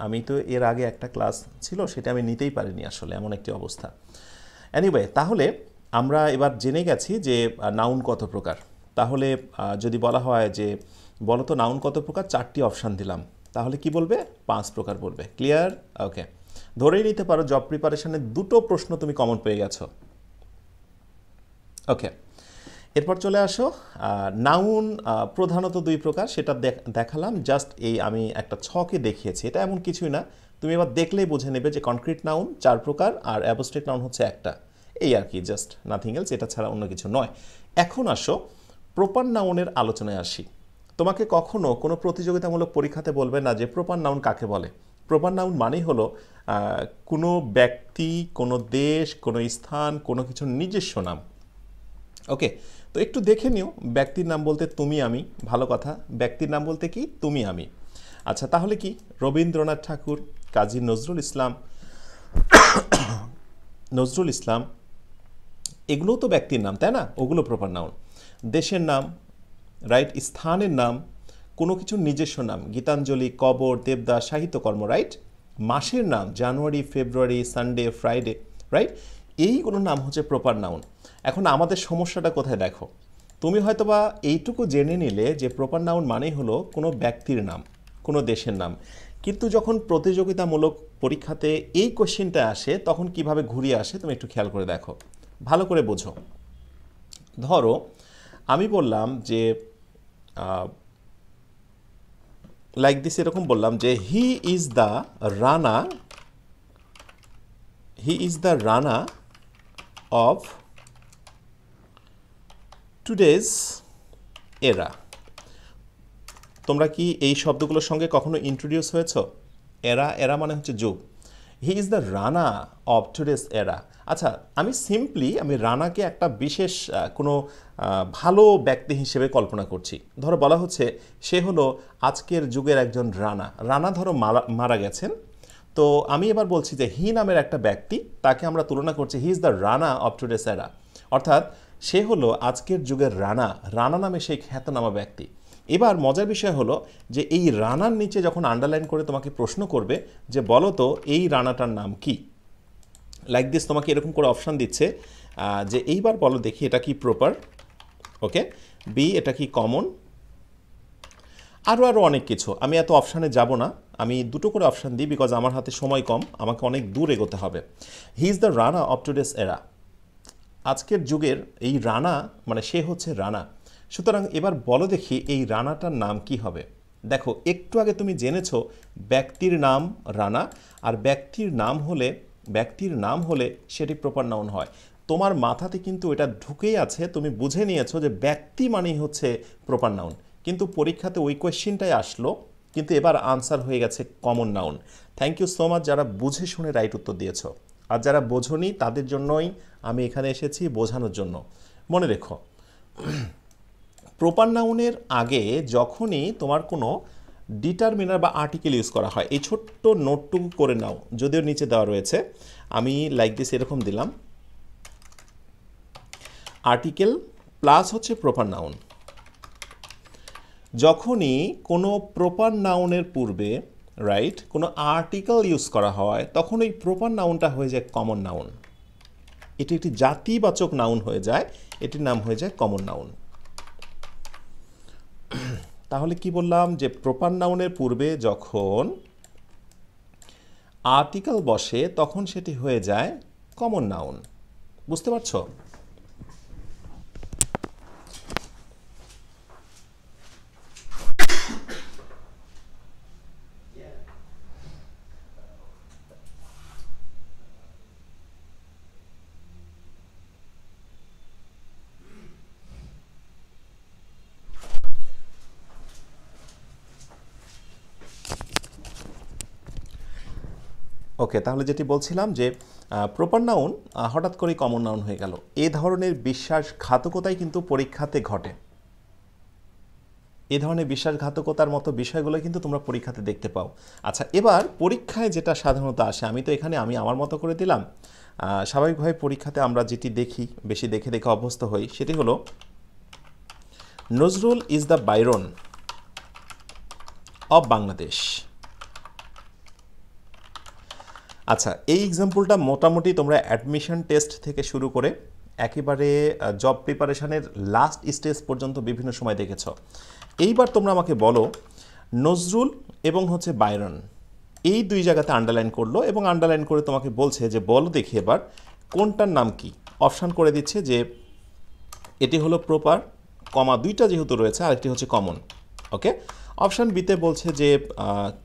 [SPEAKER 1] আমি তো এর আগে একটা ক্লাস ছিল সেটা আমি নিতেই পারিনি, আসলে এমন একটি অবস্থা। এনিওয়ে, তাহলে আমরা এবার জেনে গেছি যে নাউন কত প্রকার। তাহলে যদি বলা হয় যে বলো তো নাউন কত প্রকার, 4টি অপশান দিলাম, তাহলে কি বলবে? 5 প্রকার বলবে। ক্লিয়ার? ওকে, ধরেই নিতে পারো জব প্রিপারেশনে 2টো প্রশ্ন তুমি কমন পেয়ে গেছো। ওকে, এরপর চলে আসো, নাউন প্রধানত 2 প্রকার, সেটা দেখালাম। জাস্ট এই আমি একটা ছকে দেখিয়েছি, এটা এমন কিছুই না। তুমি এবার দেখলেই বুঝে নেবে যে কনক্রিট নাউন 4 প্রকার আর অ্যাবস্ট্রাক্ট নাউন হচ্ছে 1টা। এই আর কি, জাস্ট নাথিং এলস, এটা ছাড়া অন্য কিছু নয়। এখন আসো প্রপার নাউনের আলোচনায় আসি। তোমাকে কখনো কোনো প্রতিযোগিতামূলক পরীক্ষাতে বলবে না যে প্রপার নাউন কাকে বলে। প্রপার নাউন মানেই হলো কোনো ব্যক্তি, কোনো দেশ, কোনো স্থান, কোনো কিছুর নিজস্ব নাম। ওকে, তো একটু দেখে নিও। ব্যক্তির নাম বলতে তুমি আমি, ভালো কথা। ব্যক্তির নাম বলতে কি তুমি আমি। আচ্ছা, তাহলে কি রবীন্দ্রনাথ ঠাকুর, কাজী নজরুল ইসলাম, এগুলোও তো ব্যক্তির নাম, তাই না? ওগুলো প্রপার নাউন। দেশের নাম, রাইট, স্থানের নাম, কোনো কিছুর নিজস্ব নাম, গীতাঞ্জলি, কবর, দেবদাস, সাহিত্যকর্ম, রাইট। মাসের নাম, জানুয়ারি, ফেব্রুয়ারি, সানডে, ফ্রাইডে, রাইট। এইগুলোর নাম হচ্ছে প্রপার নাউন। এখন আমাদের সমস্যাটা কোথায় দেখো, তুমি হয়তোবা এইটুকু জেনে নিলে যে প্রপার নাউন মানেই হলো কোনো ব্যক্তির নাম, কোনো দেশের নাম, কিন্তু যখন প্রতিযোগিতামূলক পরীক্ষাতে এই কোশ্চেনটা আসে তখন কিভাবে ঘুরিয়ে আসে তুমি একটু খেয়াল করে দেখো, ভালো করে বোঝো। ধরো আমি বললাম যে লাইক দিস, এরকম বললাম যে he is the Rana of today's এরা। তোমরা কি এই শব্দগুলোর সঙ্গে কখনো ইন্ট্রোডিউস হয়েছ? এরা মানে হচ্ছে যুগ। He is the Rana of today's এরা। আচ্ছা, আমি রানাকে একটা বিশেষ কোনো ভালো ব্যক্তি হিসেবে কল্পনা করছি। ধরো বলা হচ্ছে সে হলো আজকের যুগের একজন রানা ধরো মারা গেছেন। তো আমি এবার বলছি যে হি নামের একটা ব্যক্তি, তাকে আমরা তুলনা করছি he is the Rana of today's এরা, অর্থাৎ সে হলো আজকের যুগের রানা নামে সেই খ্যাতনামা ব্যক্তি। এবার মজার বিষয় হলো যে এই রানার নিচে যখন আন্ডারলাইন করে তোমাকে প্রশ্ন করবে যে বলো তো এই রানাটার নাম কি, লাইক দিস তোমাকে এরকম করে অপশান দিচ্ছে যে এইবার বলো দেখি এটা কি প্রপার, ওকে, বি এটা কি কমন, আরও অনেক কিছু। আমি এত অপশানে যাব না, আমি দুটো করে অপশান দিই বিকজ আমার হাতে সময় কম, আমাকে অনেক দূর এগোতে হবে। He is the Rana of today's এরা, আজকের যুগের এই রানা মানে সে হচ্ছে রানা। সুতরাং এবার বলো দেখি এই রানাটার নাম কি হবে। দেখো একটু আগে তুমি জেনেছো ব্যক্তির নাম রানা, আর ব্যক্তির নাম হলে সেটি প্রপার নাউন হয়। তোমার মাথাতে কিন্তু এটা ঢুকেই আছে, তুমি বুঝে নিয়েছো যে ব্যক্তি মানেই হচ্ছে প্রপার নাউন, কিন্তু পরীক্ষাতে ওই কোয়েশ্চেনটাই আসলো, কিন্তু এবার আনসার হয়ে গেছে common noun. Thank you so much যারা বুঝে শুনে রাইট উত্তর দিয়েছো, আর যারা বোঝোনি তাদের জন্যই আমি এখানে এসেছি বোঝানোর জন্য। মনে রেখো, প্রপার নাউনের আগে যখনই তোমার কোনো ডিটারমিনার বা আর্টিকেল ইউজ করা হয়, এই ছোট্ট নোটটুকু করে নাও, যদিও নিচে দেওয়া রয়েছে, আমি লাইক দিস এরকম দিলাম, আর্টিকেল প্লাস হচ্ছে প্রপার নাউন। যখনই কোনো প্রপার নাউনের পূর্বে রাইট কোনো আর্টিকেল ইউজ করা হয় তখন ওই প্রপার নাউনটা হয়ে যায় কমন নাউন। এটি একটি জাতিবাচক নাউন হয়ে যায়, এটির নাম হয়ে যায় কমন নাউন। তাহলে কি বললাম যে প্রপার নাউনের পূর্বে যখন আর্টিকেল বসে তখন সেটি হয়ে যায় কমন নাউন। বুঝতে পারছো? ওকে, তাহলে যেটি বলছিলাম যে প্রপার নাউন হঠাৎ করেই কমন নাউন হয়ে গেল, এ ধরনের বিশ্বাসঘাতকতাই কিন্তু পরীক্ষাতে ঘটে। এ ধরনের বিশ্বাসঘাতকতার মতো বিষয়গুলো কিন্তু তোমরা পরীক্ষাতে দেখতে পাও। আচ্ছা, এবার পরীক্ষায় যেটা সাধারণত আসে, আমি তো এখানে আমার মতো করে দিলাম, স্বাভাবিকভাবে পরীক্ষাতে আমরা যেটি দেখি, বেশি দেখে দেখে অভ্যস্ত হই, সেটি হলো Nazrul is the Byron of Bangladesh. আচ্ছা, এই এক্সাম্পলটা মোটামুটি তোমরা অ্যাডমিশন টেস্ট থেকে শুরু করে একেবারে জব প্রিপারেশনের লাস্ট স্টেজ পর্যন্ত বিভিন্ন সময় দেখেছ। এইবার তোমরা আমাকে বলো নজরুল এবং হচ্ছে বাইরন এই দুই জায়গাতে আন্ডারলাইন করলো এবং আন্ডারলাইন করে তোমাকে বলছে যে বলো দেখি এবার কোনটার নাম কি। অপশান করে দিচ্ছে যে এটি হলো প্রপার, কমা দুইটা যেহেতু রয়েছে, আরেকটি হচ্ছে কমন। ওকে, অপশান বিতে বলছে যে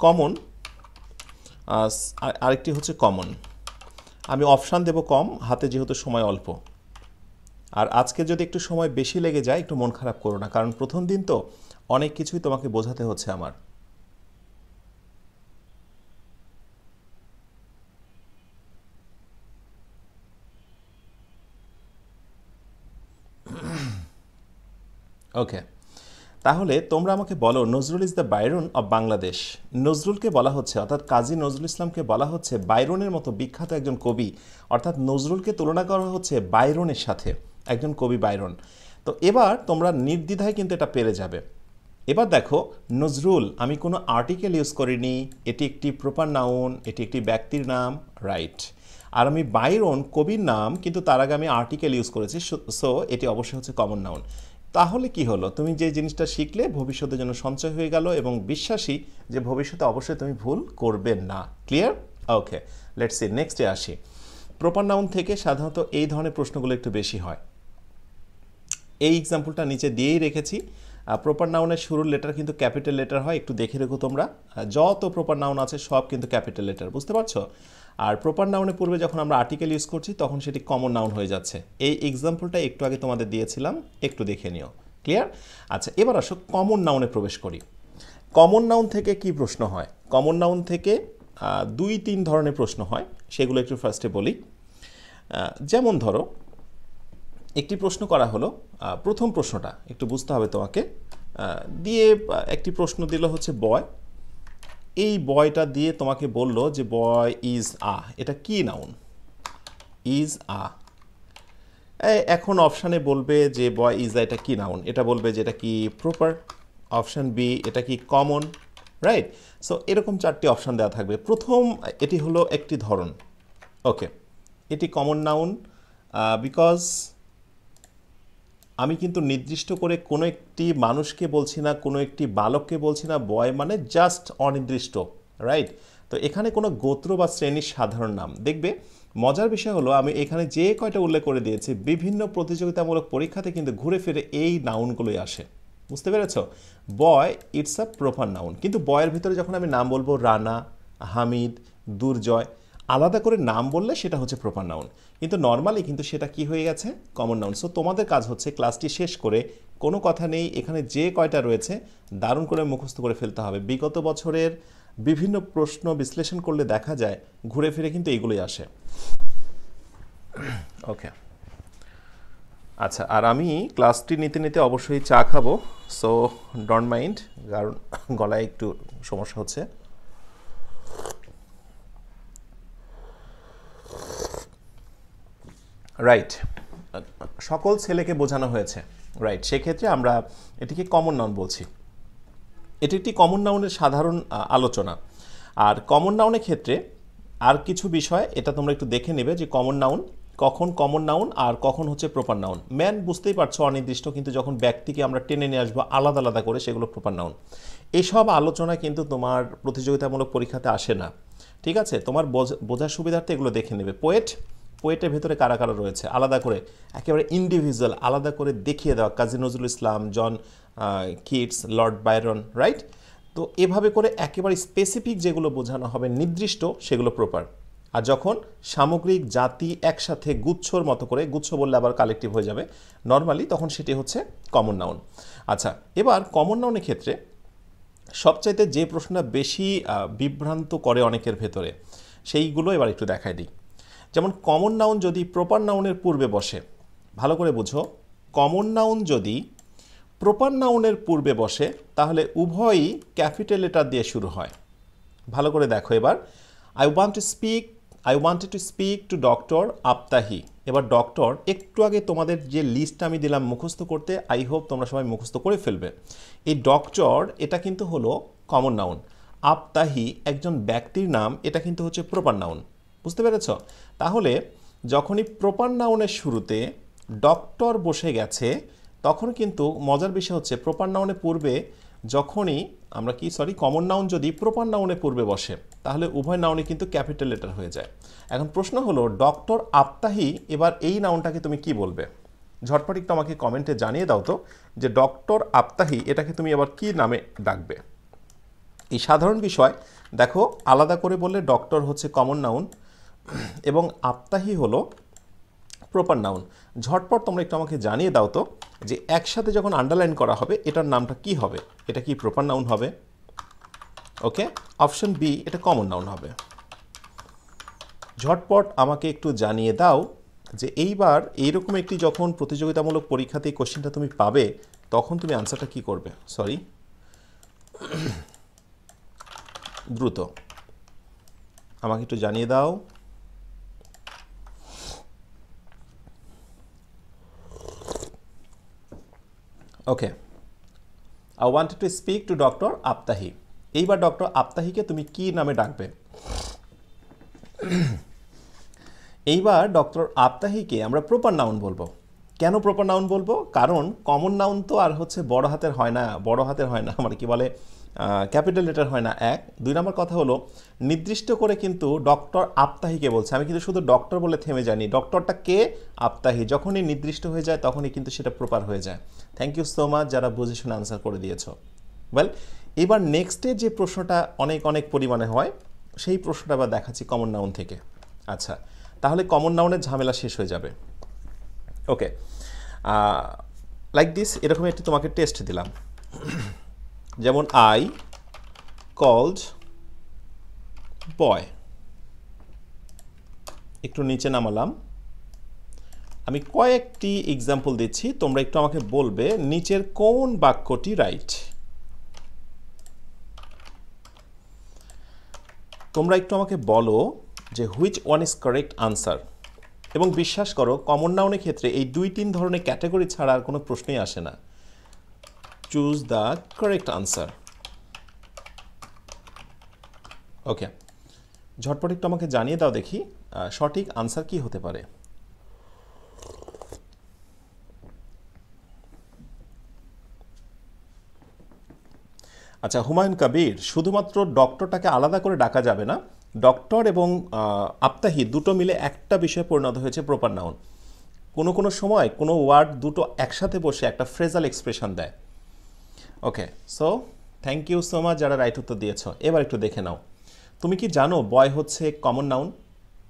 [SPEAKER 1] কমন, আরেকটি হচ্ছে কমন। আমি অপশান দেব কম, হাতে যেহেতু সময় অল্প। আর আজকে যদি একটু সময় বেশি লেগে যায় একটু মন খারাপ করো না, কারণ প্রথম দিন তো অনেক কিছুই তোমাকে বোঝাতে হচ্ছে আমার। ওকে, তাহলে তোমরা আমাকে বলো, Nazrul is the Byron of Bangladesh. নজরুলকে বলা হচ্ছে, অর্থাৎ কাজী নজরুল ইসলামকে বলা হচ্ছে বাইরনের মতো বিখ্যাত একজন কবি, অর্থাৎ নজরুলকে তুলনা করা হচ্ছে বাইরনের সাথে, একজন কবি বাইরন। তো এবার তোমরা নির্দ্বিধায় কিন্তু এটা পেরে যাবে। এবার দেখো, নজরুল আমি কোনো আর্টিকেল ইউজ করিনি, এটি একটি প্রপার নাউন, এটি একটি ব্যক্তির নাম, রাইট। আর আমি বাইরন কবির নাম, কিন্তু তার আগে আমি আর্টিকেল ইউজ করেছি, সো এটি অবশ্যই হচ্ছে কমন নাউন। তাহলে কি হলো, তুমি যে জিনিসটা শিখলে ভবিষ্যতের জন্য সঞ্চয় হয়ে গেল, এবং বিশ্বাসী যে ভবিষ্যতে অবশ্যই তুমি ভুল করবে না। ক্লিয়ার? ওকে, লেটস সি, নেক্সটে আসি। প্রপার নাউন থেকে সাধারণত এই ধরনের প্রশ্নগুলো একটু বেশি হয়। এই এক্সাম্পলটা নিচে দিয়েই রেখেছি। প্রপার নাউনের শুরুর লেটার কিন্তু ক্যাপিটাল লেটার হয়, একটু দেখে রেখো তোমরা। যত প্রপার নাউন আছে সব কিন্তু ক্যাপিটাল লেটার, বুঝতে পারছো? আর প্রপার নাউনের পূর্বে যখন আমরা আর্টিকেল ইউজ করছি তখন সেটি কমন নাউন হয়ে যাচ্ছে। এই এক্সাম্পলটা একটু আগে তোমাদের দিয়েছিলাম, একটু দেখে নিও। ক্লিয়ার? আচ্ছা, এবার আসো কমন নাউনে প্রবেশ করি। কমন নাউন থেকে কি প্রশ্ন হয়? কমন নাউন থেকে 2-3 ধরনের প্রশ্ন হয়, সেগুলো একটু ফার্স্টে বলি। যেমন ধরো, একটি প্রশ্ন করা হলো, প্রথম প্রশ্নটা একটু বুঝতে হবে তোমাকে। দিয়ে একটি প্রশ্ন দিল হচ্ছে বয়। এই বয়টা দিয়ে তোমাকে বলল যে বয় ইজ আ, এটা কি নাউন? Is a. এখন অপশানে বলবে যে বয় ইজ আ এটা কি নাউন, এটা বলবে যে এটা কি প্রপার, অপশান বি এটা কি কমন, রাইট? সো এরকম 4টি অপশান দেওয়া থাকবে। প্রথম এটি হলো একটি ধরন। ওকে, এটি কমন নাউন, বিকজ আমি কিন্তু নির্দিষ্ট করে কোনো একটি মানুষকে বলছি না, কোনো একটি বালককে বলছি না। বয় মানে জাস্ট অনির্দিষ্ট, রাইট? তো এখানে কোনো গোত্র বা শ্রেণীর সাধারণ নাম। দেখবে মজার বিষয় হলো, আমি এখানে যে কয়টা উল্লেখ করে দিয়েছি বিভিন্ন প্রতিযোগিতামূলক পরীক্ষাতে কিন্তু ঘুরে ফিরে এই নাউনগুলোই আসে, বুঝতে পেরেছ? বয় ইটস আ প্রপার নাউন, কিন্তু বয়ের ভিতরে যখন আমি নাম বলবো রানা, হামিদ, দুর্জয়, আলাদা করে নাম বললে সেটা হচ্ছে প্রপার নাউন, কিন্তু নর্মালি কিন্তু সেটা কি হয়ে গেছে? Common noun. সো তোমাদের কাজ হচ্ছে ক্লাসটি শেষ করে, কোনো কথা নেই, এখানে যে কয়টা রয়েছে দারুণ করে মুখস্থ করে ফেলতে হবে। বিগত বছরের বিভিন্ন প্রশ্ন বিশ্লেষণ করলে দেখা যায় ঘুরে ফিরে কিন্তু এইগুলোই আসে। ওকে, আচ্ছা, আর আমি ক্লাসটি নিতে নিতে অবশ্যই চা খাবো, সো ডোন্ট মাইন্ড, কারণ গলায় একটু সমস্যা হচ্ছে। রাইট, সকল ছেলেকে বোঝানো হয়েছে, রাইট? সেক্ষেত্রে আমরা এটিকে কমন নাউন বলছি। এটি একটি কমন নাউনের সাধারণ আলোচনা। আর কমন নাউনের ক্ষেত্রে আর কিছু বিষয় এটা তোমরা একটু দেখে নেবে, যে কমন নাউন কখন কমন নাউন আর কখন হচ্ছে প্রপার নাউন। ম্যান বুঝতেই পারছো অনির্দিষ্ট, কিন্তু যখন ব্যক্তিকে আমরা টেনে নিয়ে আসবো আলাদা আলাদা করে, সেগুলো প্রপার নাউন। এইসব আলোচনা কিন্তু তোমার প্রতিযোগিতামূলক পরীক্ষাতে আসে না, ঠিক আছে? তোমার বোঝার সুবিধার্থে এগুলো দেখে নেবে। পোয়েটের ভেতরে কারা কারা রয়েছে আলাদা করে, একেবারে ইন্ডিভিজুয়াল আলাদা করে দেখিয়ে দেওয়া, Kazi Nazrul Islam, John Keats, Lord Byron, right? তো এভাবে করে একেবারে স্পেসিফিক যেগুলো বোঝানো হবে নির্দিষ্ট, সেগুলো প্রপার। আর যখন সামগ্রিক জাতি একসাথে গুচ্ছর মতো করে, গুচ্ছ বললে আবার কালেকটিভ হয়ে যাবে নর্মালি, তখন সেটি হচ্ছে কমন নাউন। আচ্ছা, এবার কমন নাউনের ক্ষেত্রে সবচাইতে যে প্রশ্নটা বেশি বিভ্রান্ত করে অনেকের ভেতরে, সেইগুলো এবার একটু দেখাই দিই। যেমন কমন নাউন যদি প্রপার নাউনের পূর্বে বসে, ভালো করে বুঝো, কমন নাউন যদি প্রপার নাউনের পূর্বে বসে তাহলে উভয়ই ক্যাপিটাল লেটার দিয়ে শুরু হয়। ভালো করে দেখো এবার, I wanted to speak to doctor Aftahi. এবার ডক্টর, একটু আগে তোমাদের যে লিস্টটা আমি দিলাম মুখস্থ করতে, আই হোপ তোমরা সবাই মুখস্থ করে ফেলবে। এই ডক্টর এটা কিন্তু হলো কমন নাউন। আফতাহি একজন ব্যক্তির নাম, এটা কিন্তু হচ্ছে প্রপার নাউন, বুঝতে পেরেছ? তাহলে যখনই প্রপার নাউনের শুরুতে ডক্টর বসে গেছে, তখন কিন্তু মজার বিষয় হচ্ছে প্রপার নাউনের পূর্বে যখনই আমরা কমন নাউন যদি প্রপার নাউনের পূর্বে বসে তাহলে উভয় নাউনই কিন্তু ক্যাপিটাল লেটার হয়ে যায়। এখন প্রশ্ন হলো, ডক্টর আফতাহি, এবার এই নাউনটাকে তুমি কি বলবে? ঝটপট একটু আমাকে কমেন্টে জানিয়ে দাও তো, যে ডক্টর আফতাহি এটাকে তুমি আবার কি নামে ডাকবে? এই সাধারণ বিষয় দেখো, আলাদা করে বললে ডক্টর হচ্ছে কমন নাউন এবং আফতাহি হলো প্রপার নাউন। ঝটপট তোমরা একটু আমাকে জানিয়ে দাও তো যে একসাথে যখন আন্ডারলাইন করা হবে এটার নামটা কি হবে? এটা কি প্রপার নাউন হবে? ওকে, অপশন বি, এটা কমন নাউন হবে। ঝটপট আমাকে একটু জানিয়ে দাও যে এইবার এইরকম একটি যখন প্রতিযোগিতামূলক পরীক্ষাতে এই কোশ্চেনটা তুমি পাবে তখন তুমি আনসারটা কি করবে? সরি, দ্রুত আমাকে একটু জানিয়ে দাও। Okay, I wanted to speak to doctor Aftahi. এইবার ডক্টর আফতাহিকে তুমি কি নামে ডাকবে? এইবার ডক্টর আফতাহিকে আমরা প্রপার নাউন বলবো। কেন প্রপার নাউন বলবো? কারণ কমন নাউন তো আর হচ্ছে বড় হাতের হয় না, মানে কি বলে ক্যাপিটাল লেটার হয় না, এক। দুই নম্বর কথা হলো নির্দিষ্ট করে কিন্তু ডক্টর আফতাহিকে বলছে, আমি কিন্তু শুধু ডক্টর বলে থেমে যাইনি, ডক্টরটা কে? আফতাহি। যখনই নির্দিষ্ট হয়ে যায় তখনই কিন্তু সেটা প্রপার হয়ে যায়। থ্যাংক ইউ সো মাচ যারা বুঝে শুনে আনসার করে দিয়েছো। ওয়েল, এবার নেক্সটের যে প্রশ্নটা অনেক অনেক পরিমাণে হয় সেই প্রশ্নটা আবার দেখাচ্ছি কমন নাউন থেকে। আচ্ছা, তাহলে কমন নাউনের ঝামেলা শেষ হয়ে যাবে। ওকে, লাইক দিস, এরকম একটি তোমাকে টেস্ট দিলাম। যেমন আই কল্ড বয়, একটু নিচে নামালাম, আমি কয়েকটি এক্সাম্পল দিচ্ছি, তোমরা একটু আমাকে বলবে নিচের কোন বাক্যটি রাইট। তোমরা একটু আমাকে বলো যে which one is correct answer. এবং বিশ্বাস করো কমন নাউনের ক্ষেত্রে এই 2-3 ধরনের ক্যাটাগরি ছাড়া আর কোনো প্রশ্নই আসে না। Choose the correct answer. Okay, ঝটপট একটু আমাকে জানিয়ে দাও দেখি সঠিক আনসার কি হতে পারে। আচ্ছা, হুমায়ুন কবির, শুধুমাত্র ডক্টরটাকে আলাদা করে ডাকা যাবে না, ডক্টর এবং আফতাহি দুটো মিলে একটা বিষয়ে পরিণত হয়েছে প্রপার নাউন। কোনো কোনো সময় কোনো ওয়ার্ড দুটো একসাথে বসে একটা ফ্রেজাল এক্সপ্রেশন দেয়। Okay, so thank you so much যারা রাইট উত্তর দিয়েছ। এবার একটু দেখে নাও, তুমি কি জানো বয় হচ্ছে কমন নাউন?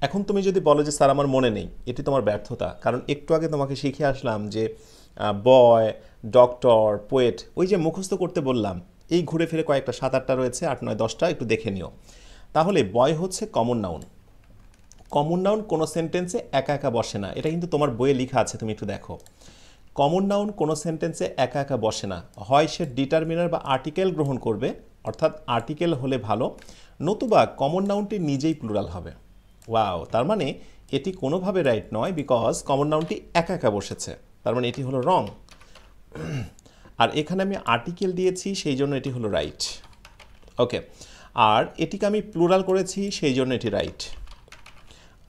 [SPEAKER 1] এখন তুমি যদি বলো যে স্যার আমার মনে নেই, এটি তোমার ব্যর্থতা, কারণ একটু আগে তোমাকে শিখে আসলাম যে বয়, ডক্টর, পোয়েট, ওই যে মুখস্থ করতে বললাম, এই ঘুরে ফিরে কয়েকটা 7-8টা রয়েছে, 8-9-10টা, একটু দেখে নিও। তাহলে বয় হচ্ছে কমন নাউন। কমন নাউন কোনো সেন্টেন্সে একা একা বসে না, এটা কিন্তু তোমার বইয়ে লেখা আছে, তুমি একটু দেখো। কমন নাউন কোনো সেন্টেন্সে একা একা বসে না, হয় সে ডিটারমিনার বা আর্টিকেল গ্রহণ করবে, অর্থাৎ আর্টিকেল হলে ভালো, নতুবা কমন নাউনটি নিজেই প্লুরাল হবে। ওয়াও, তার মানে এটি কোনোভাবে রাইট নয়, বিকজ কমন নাউনটি একা একা বসেছে, তার মানে এটি হলো রং। আর এখানে আমি আর্টিকেল দিয়েছি, সেই জন্য এটি হলো রাইট। ওকে, আর এটিকে আমি প্লুরাল করেছি, সেই জন্য এটি রাইট।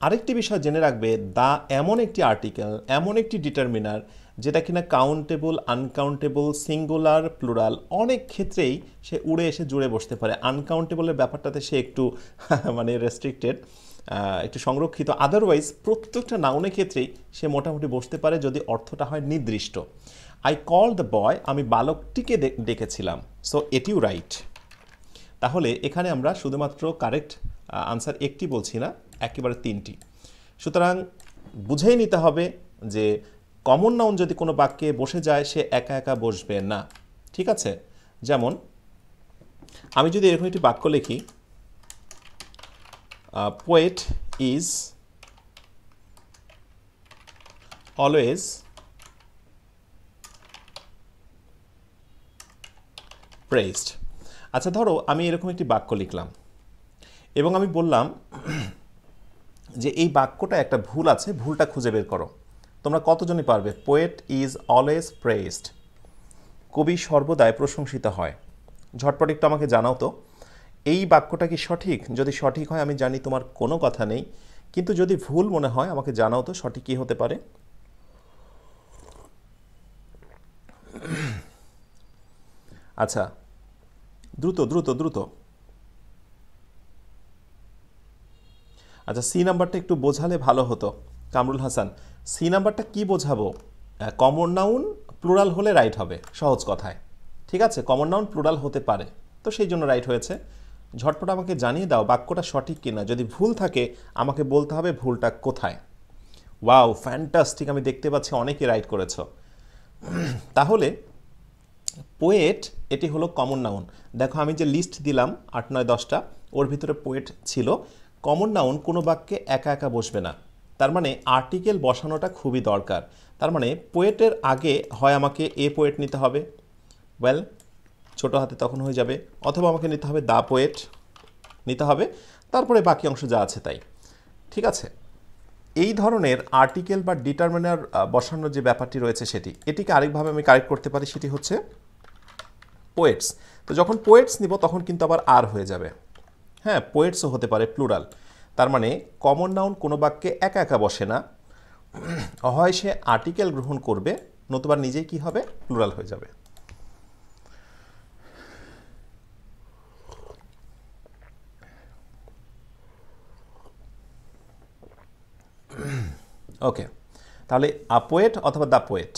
[SPEAKER 1] আরেকটি বিষয় জেনে রাখবে, দা এমন একটি আর্টিকেল, এমন একটি ডিটারমিনার যেটা কিনা কাউন্টেবল, আনকাউন্টেবল, সিঙ্গুলার, প্লুরাল, অনেক ক্ষেত্রেই সে উড়ে এসে জুড়ে বসতে পারে। আনকাউন্টেবলের ব্যাপারটাতে সে একটু মানে রেস্ট্রিক্টেড, একটু সংরক্ষিত। আদারওয়াইজ প্রত্যেকটা নাউনের ক্ষেত্রেই সে মোটামুটি বসতে পারে যদি অর্থটা হয় নির্দিষ্ট। আই কল দ্য বয়, আমি বালকটিকে ডেকেছিলাম, সো এটিও রাইট। তাহলে এখানে আমরা শুধুমাত্র কারেক্ট আনসার একটি বলছি না, একেবারে 3টি। সুতরাং বুঝেই নিতে হবে যে কমন নাউন যদি কোনো বাক্যে বসে যায় সে একা একা বসবে না, ঠিক আছে? যেমন আমি যদি এরকম একটি বাক্য লিখি, পোয়েট ইজ অলওয়েজ প্রেজড। আচ্ছা, ধরো আমি এরকম একটি বাক্য লিখলাম এবং আমি বললাম যে এই বাক্যটা একটা ভুল আছে, ভুলটা খুঁজে বের করো। তোমরা কতজনই পারবে? পোয়েট ইজ অলওয়েজ প্রেজড, কবি সর্বদাই প্রশংসিত হয়। ঝটপট একটু আমাকে জানাও তো এই বাক্যটা কি সঠিক? যদি সঠিক হয় আমি জানি তোমার কোনো কথা নেই, কিন্তু যদি ভুল মনে হয় আমাকে জানাও তো সঠিক কী হতে পারে। আচ্ছা, দ্রুত দ্রুত দ্রুত। আচ্ছা, সি নাম্বারটা একটু বোঝালে ভালো হতো। কামরুল হাসান, সি নাম্বারটা কি বোঝাবো? কমন নাউন প্লুরাল হলে রাইট হবে, সহজ কথায়। ঠিক আছে, কমন নাউন প্লুরাল হতে পারে, তো সেই জন্য রাইট হয়েছে। ঝটপট আমাকে জানিয়ে দাও বাক্যটা সঠিক কিনা। যদি ভুল থাকে আমাকে বলতে হবে ভুলটা কোথায়। ওয়াও, ফ্যান্টাস্টিক, আমি দেখতে পাচ্ছি অনেকে রাইট করেছ। তাহলে পোয়েট এটি হলো কমন নাউন। দেখো আমি যে লিস্ট দিলাম 8, 9, 10টা, ওর ভিতরে পোয়েট ছিল। কমন নাউন কোনো বাক্যে একা একা বসবে না, তার মানে আর্টিকেল বসানোটা খুবই দরকার। তার মানে পোয়েটের আগে হয় আমাকে এ পোয়েট নিতে হবে, ওয়েল ছোটো হাতে তখন হয়ে যাবে, অথবা আমাকে নিতে হবে দ্য পোয়েট নিতে হবে, তারপরে বাকি অংশ যা আছে তাই। ঠিক আছে, এই ধরনের আর্টিকেল বা ডিটারমিনার বসানোর যে ব্যাপারটি রয়েছে এটিকে আরেকভাবে আমি কারেক্ট করতে পারি, সেটি হচ্ছে পোয়েটস। তো যখন পোয়েটস নিব তখন কিন্তু আবার আর হয়ে যাবে। হ্যাঁ, পোয়েটসও হতে পারে প্লুরাল। তার মানে কমন নাউন কোনো বাক্যে একা একা বসে না, হয় সে আর্টিকেল গ্রহণ করবে, নতুবা নিজেই কি হবে, প্লুরাল হয়ে যাবে। ওকে, তাহলে আ পোয়েট অথবা দ্য পোয়েট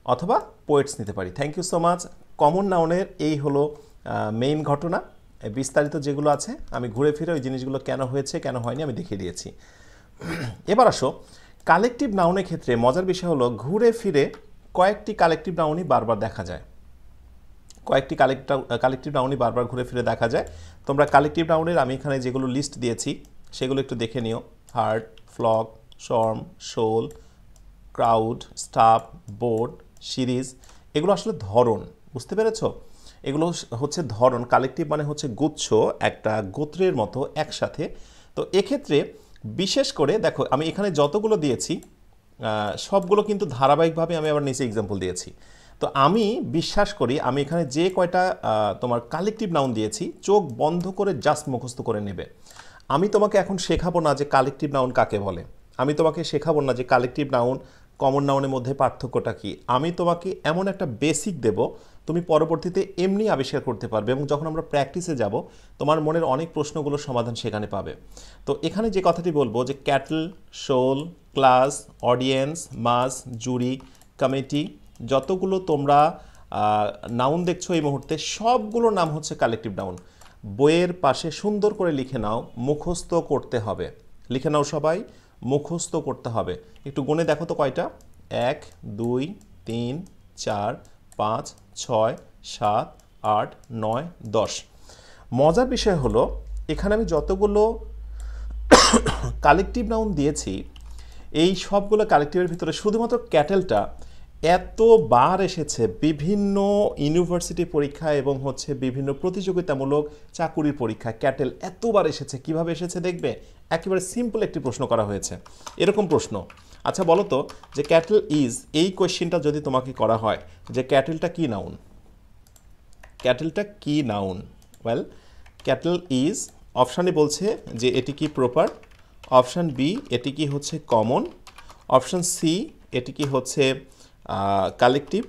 [SPEAKER 1] অথবা পোয়েটস নিতে পারি। Thank you so much. Common নাউনের এই হলো মেইন ঘটনা। বিস্তারিত যেগুলো আছে আমি ঘুরে ফিরে ওই জিনিসগুলো কেন হয়েছে কেন হয়নি আমি দেখিয়ে দিয়েছি। এবার আসো কালেকটিভ নাউনের ক্ষেত্রে মজার বিষয় হলো ঘুরে ফিরে কয়েকটি কালেকটিভ নাউনই বারবার দেখা যায়, কয়েকটি কালেকটিভ নাউনই বারবার ঘুরে ফিরে দেখা যায়। তোমরা কালেকটিভ নাউনের আমি এখানে যেগুলো লিস্ট দিয়েছি সেগুলো একটু দেখে নিও। হার্ট, ফ্লক, শর্ম, শোল, ক্রাউড, স্টাফ, বোর্ড, সিরিজ, এগুলো আসলে ধরন, বুঝতে পেরেছ? এগুলো হচ্ছে ধরন। কালেকটিভ মানে হচ্ছে গুচ্ছ, একটা গোত্রের মতো একসাথে। তো এক্ষেত্রে বিশেষ করে দেখো আমি এখানে যতগুলো দিয়েছি সবগুলো কিন্তু ধারাবাহিকভাবে আমি আবার নিচে এক্সাম্পল দিয়েছি। তো আমি বিশ্বাস করি আমি এখানে যে কয়টা তোমার কালেকটিভ নাউন দিয়েছি চোখ বন্ধ করে জাস্ট মুখস্থ করে নেবে। আমি তোমাকে এখন শেখাবো না যে কালেকটিভ নাউন কাকে বলে, আমি তোমাকে শেখাবো না যে কালেকটিভ নাউন কমন নাউনের মধ্যে পার্থক্যটা কী। আমি তোমাকে এমন একটা বেসিক দেব তুমি পরবর্তীতে এমনি আবিষ্কার করতে পারবে, এবং যখন আমরা প্র্যাকটিসে যাব তোমার মনের অনেক প্রশ্নগুলোর সমাধান সেখানে পাবে। তো এখানে যে কথাটি বলবো যে ক্যাটল, শোল, ক্লাস, অডিয়েন্স, মাস, জুরি, কমিটি, যতগুলো তোমরা নাউন দেখছো এই মুহূর্তে সবগুলোর নাম হচ্ছে কালেকটিভ নাউন। বইয়ের পাশে সুন্দর করে লিখে নাও, মুখস্থ করতে হবে। লিখে নাও সবাই, মুখস্থ করতে হবে। একটু গুণে দেখো তো কয়টা, 1, 2, 3, 4, 5, 6, 7, 8, 9, 10। মজার বিষয় হলো এখানে আমি যতগুলো কালেকটিভ নাউন দিয়েছি এই সবগুলো কালেকটিভের ভিতরে শুধুমাত্র ক্যাটেলটা এতবার এসেছে বিভিন্ন ইউনিভার্সিটি পরীক্ষায় এবং হচ্ছে বিভিন্ন প্রতিযোগিতামূলক চাকুরির পরীক্ষায়। ক্যাটেল এতবার এসেছে, কিভাবে এসেছে দেখবে। একেবারে সিম্পল একটি প্রশ্ন করা হয়েছে, এরকম প্রশ্ন। আচ্ছা বলো তো যে ক্যাটেল ইজ, এই কোয়েশ্চেনটা যদি তোমাকে করা হয় যে ক্যাটেলটা কি নাউন, ক্যাটেলটা কি নাউন, ওয়েল ক্যাটেল ইজ, অপশানে বলছে যে এটি কি প্রপার, অপশান বি এটি কি হচ্ছে কমন, অপশান সি এটি কি হচ্ছে কালেকটিভ,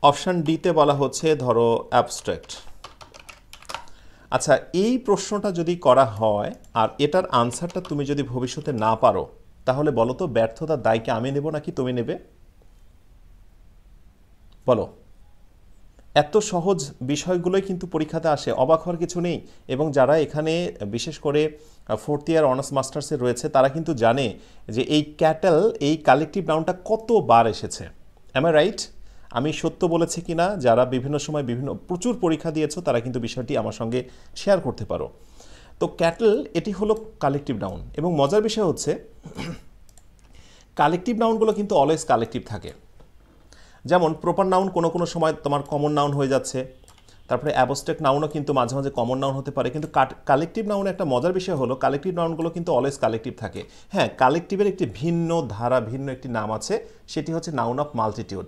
[SPEAKER 1] অপশান ডিতে বলা হচ্ছে ধরো অ্যাবস্ট্রাক্ট। আচ্ছা এই প্রশ্নটা যদি করা হয় আর এটার আনসারটা তুমি যদি ভবিষ্যতে না পারো তাহলে বলো তো ব্যর্থতার দায়কে আমি নেব নাকি তুমি নেবে? বলো। এত সহজ বিষয়গুলোই কিন্তু পরীক্ষাতে আসে, অবাক হওয়ার কিছু নেই। এবং যারা এখানে বিশেষ করে 4th ইয়ার অনার্স মাস্টার্সে রয়েছে তারা কিন্তু জানে যে এই ক্যাটেল, এই কালেকটিভ নাউনটা কতবার এসেছে। Am I right? আমি সত্য বলেছি কি না, যারা বিভিন্ন সময় প্রচুর পরীক্ষা দিয়েছো তারা কিন্তু বিষয়টি আমার সঙ্গে শেয়ার করতে পারো। তো ক্যাটেল এটি হলো কালেকটিভ নাউন, এবং মজার বিষয় হচ্ছে কালেকটিভ নাউনগুলো কিন্তু অলওয়েজ কালেকটিভ থাকে। যেমন প্রপার নাউন কোনো সময় তোমার কমন নাউন হয়ে যাচ্ছে, তারপরে অ্যাবস্ট্রাক্ট নাউনও কিন্তু মাঝে মাঝে কমন নাউন হতে পারে, কিন্তু কালেকটিভ নাউন একটা মজার বিষয় হলো কালেকটিভ নাউনগুলো কিন্তু অলওয়েজ কালেকটিভ থাকে। হ্যাঁ, কালেকটিভের একটি ভিন্ন ধারা, ভিন্ন একটি নাম আছে, সেটি হচ্ছে নাউন অফ মাল্টিটিউড।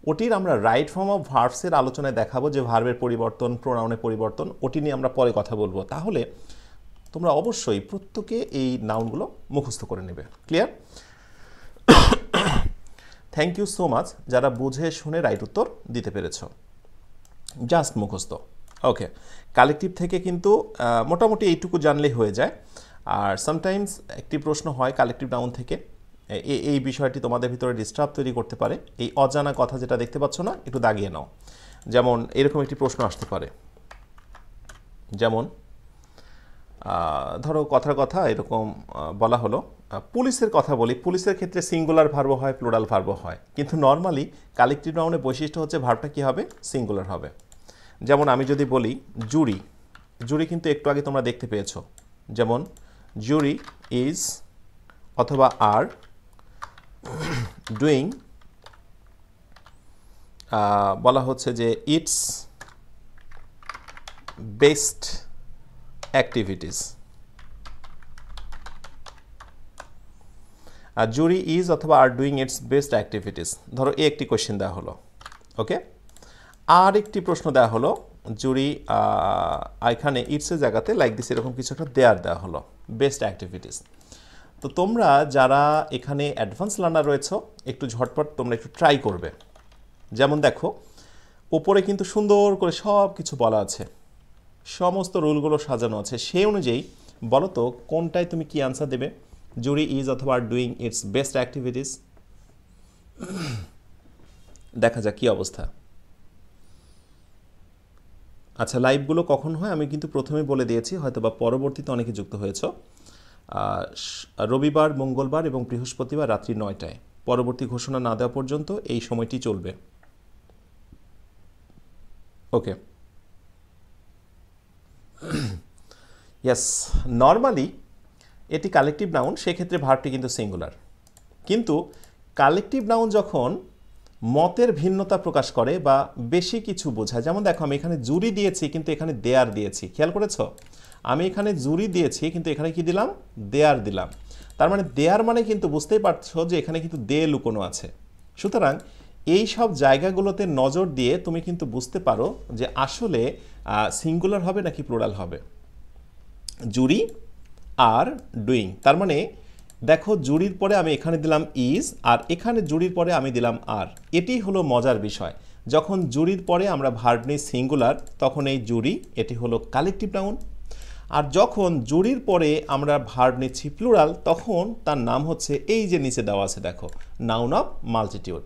[SPEAKER 1] ওটির আমরা রাইট ফর্ম অফ ভার্বসের আলোচনায় দেখাবো যে ভার্বের পরিবর্তন, প্রোনাউনের পরিবর্তন, ওটি নিয়ে আমরা পরে কথা বলবো। তাহলে তোমরা অবশ্যই প্রত্যেকে এই নাউনগুলো মুখস্থ করে নেবে। Clear? Thank you so much যারা বুঝে শুনে রাইট উত্তর দিতে পেরেছ, জাস্ট মুখস্থ। ওকে, কালেকটিভ থেকে কিন্তু মোটামুটি এইটুকু জানলেই হয়ে যায়। আর সামটাইমস একটি প্রশ্ন হয় কালেকটিভ নাউন থেকে, এই বিষয়টি তোমাদের ভিতরে ডিস্টার্ব তৈরি করতে পারে। এই অজানা কথা যেটা দেখতে পাচ্ছ না একটু দাগিয়ে নাও। যেমন এরকম একটি প্রশ্ন আসতে পারে, যেমন ধরো কথার কথা এরকম বলা হলো পুলিশের কথা বলি, পুলিশের ক্ষেত্রে সিঙ্গুলার ভার্বও হয়, প্লুরাল ভার্বও হয়, কিন্তু নর্মালি কালেক্টিভ নাউনের বৈশিষ্ট্য হচ্ছে ভার্বটা কী হবে, সিঙ্গুলার হবে। যেমন আমি যদি বলি জুরি, জুরি কিন্তু একটু আগে তোমরা দেখতে পেয়েছো, যেমন জুরি ইজ অথবা আর ডুইং, বলা হচ্ছে যে its best activities. Jury is অথবা are doing its best activities, ধরো এই একটি কোয়েশ্চেন দেওয়া হলো। ওকে, আর একটি প্রশ্ন দেওয়া হলো জুরি, এখানে ইটসের জায়গাতে লাইক দিস এরকম কিছু একটা দেওয়া হলো বেস্ট অ্যাক্টিভিটিস। তো তোমরা যারা এখানে অ্যাডভান্স লার্নার রয়েছো একটু ঝটপট তোমরা একটু ট্রাই করবে। যেমন দেখো ওপরে কিন্তু সুন্দর করে সব কিছু বলা আছে, সমস্ত রুলগুলো সাজানো আছে, সেই অনুযায়ী বলো তো কোনটায় তুমি কি আনসার দেবে, জুরি ইজ অথবা are doing its best activities. দেখা যাক কি অবস্থা। আচ্ছা, লাইভগুলো কখন হয় আমি কিন্তু প্রথমে বলে দিয়েছি, হয়তো বা পরবর্তীতে অনেকে যুক্ত হয়েছ। রবিবার, মঙ্গলবার এবং বৃহস্পতিবার রাত্রি 9টায়, পরবর্তী ঘোষণা না দেওয়া পর্যন্ত এই সময়টি চলবে। ওকে, ইয়েস, নর্মালি এটি কালেকটিভ নাউন, সেক্ষেত্রে ভার্বটি কিন্তু সিঙ্গুলার। কিন্তু কালেকটিভ নাউন যখন মতের ভিন্নতা প্রকাশ করে বা বেশি কিছু বোঝায়, যেমন দেখো আমি এখানে জুরি দিয়েছি কিন্তু এখানে দেয়ার দিয়েছি, খেয়াল করেছ? আমি এখানে জুরি দিয়েছি কিন্তু এখানে কি দিলাম, দেয়ার দিলাম। তার মানে দেয়ার মানে কিন্তু বুঝতেই পারছো যে এখানে কিন্তু দে লুকোনো আছে। সুতরাং এই সব জায়গাগুলোতে নজর দিয়ে তুমি কিন্তু বুঝতে পারো যে আসলে সিঙ্গুলার হবে নাকি প্লুরাল হবে। জুরি আর ডুইং, তার মানে দেখো জুরির পরে আমি এখানে দিলাম ইজ, আর এখানে জুরির পরে আমি দিলাম আর। এটি হলো মজার বিষয়, যখন জুরির পরে আমরা ভার্ব নিই সিঙ্গুলার তখন এই জুরি এটি হলো কালেকটিভ নাউন, আর যখন জুরির পরে আমরা ভার্ব নিচ্ছি প্লুরাল তখন তার নাম হচ্ছে এই যে নিচে দেওয়া আছে দেখো, নাউন অফ মাল্টিটিউড।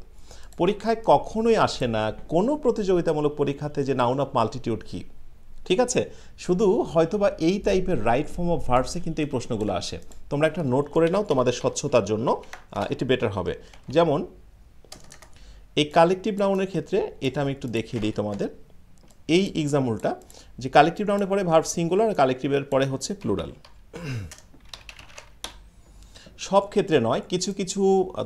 [SPEAKER 1] পরীক্ষায় কখনোই আসে না কোনো প্রতিযোগিতামূলক পরীক্ষাতে যে নাউন অফ মাল্টিটিউড কি, ঠিক আছে? শুধু হয়তোবা এই টাইপের রাইট ফর্ম অফ ভার্বসে কিন্তু এই প্রশ্নগুলো আসে। তোমরা একটা নোট করে নাও তোমাদের স্বচ্ছতার জন্য, এটি বেটার হবে। যেমন এই কালেকটিভ নাউনের ক্ষেত্রে এটা আমি একটু দেখিয়ে দিই তোমাদের, এই এক্সাম্পলটা যে কালেকটিভ নাউনের পরে ভার্ব সিঙ্গুলার আর কালেকটিভের পরে হচ্ছে প্লুরাল। সব ক্ষেত্রে নয়, কিছু কিছু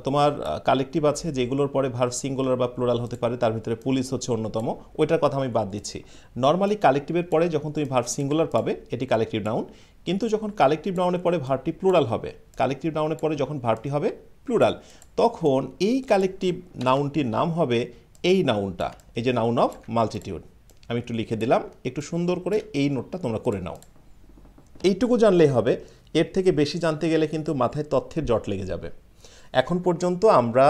[SPEAKER 1] তোমার কালেকটিভ আছে যেগুলোর পরে ভার্ব সিঙ্গুলার বা প্লুরাল হতে পারে, তার ভিতরে পুলিশ হচ্ছে অন্যতম, ওইটার কথা আমি বাদ দিচ্ছি। নর্মালি কালেকটিভের পরে যখন তুমি ভার্ব সিঙ্গুলার পাবে এটি কালেকটিভ নাউন, কিন্তু যখন কালেকটিভ নাউনের পরে ভার্বটি প্লুরাল হবে, কালেকটিভ নাউনের পরে যখন ভার্বটি হবে প্লুরাল, তখন এই কালেকটিভ নাউনটির নাম হবে এই নাউনটা, এই যে নাউন অফ মাল্টিটিউড। আমি একটু লিখে দিলাম, একটু সুন্দর করে এই নোটটা তোমরা করে নাও। এইটুকু জানলেই হবে, এর থেকে বেশি জানতে গেলে কিন্তু মাথায় তথ্যের জট লেগে যাবে। এখন পর্যন্ত আমরা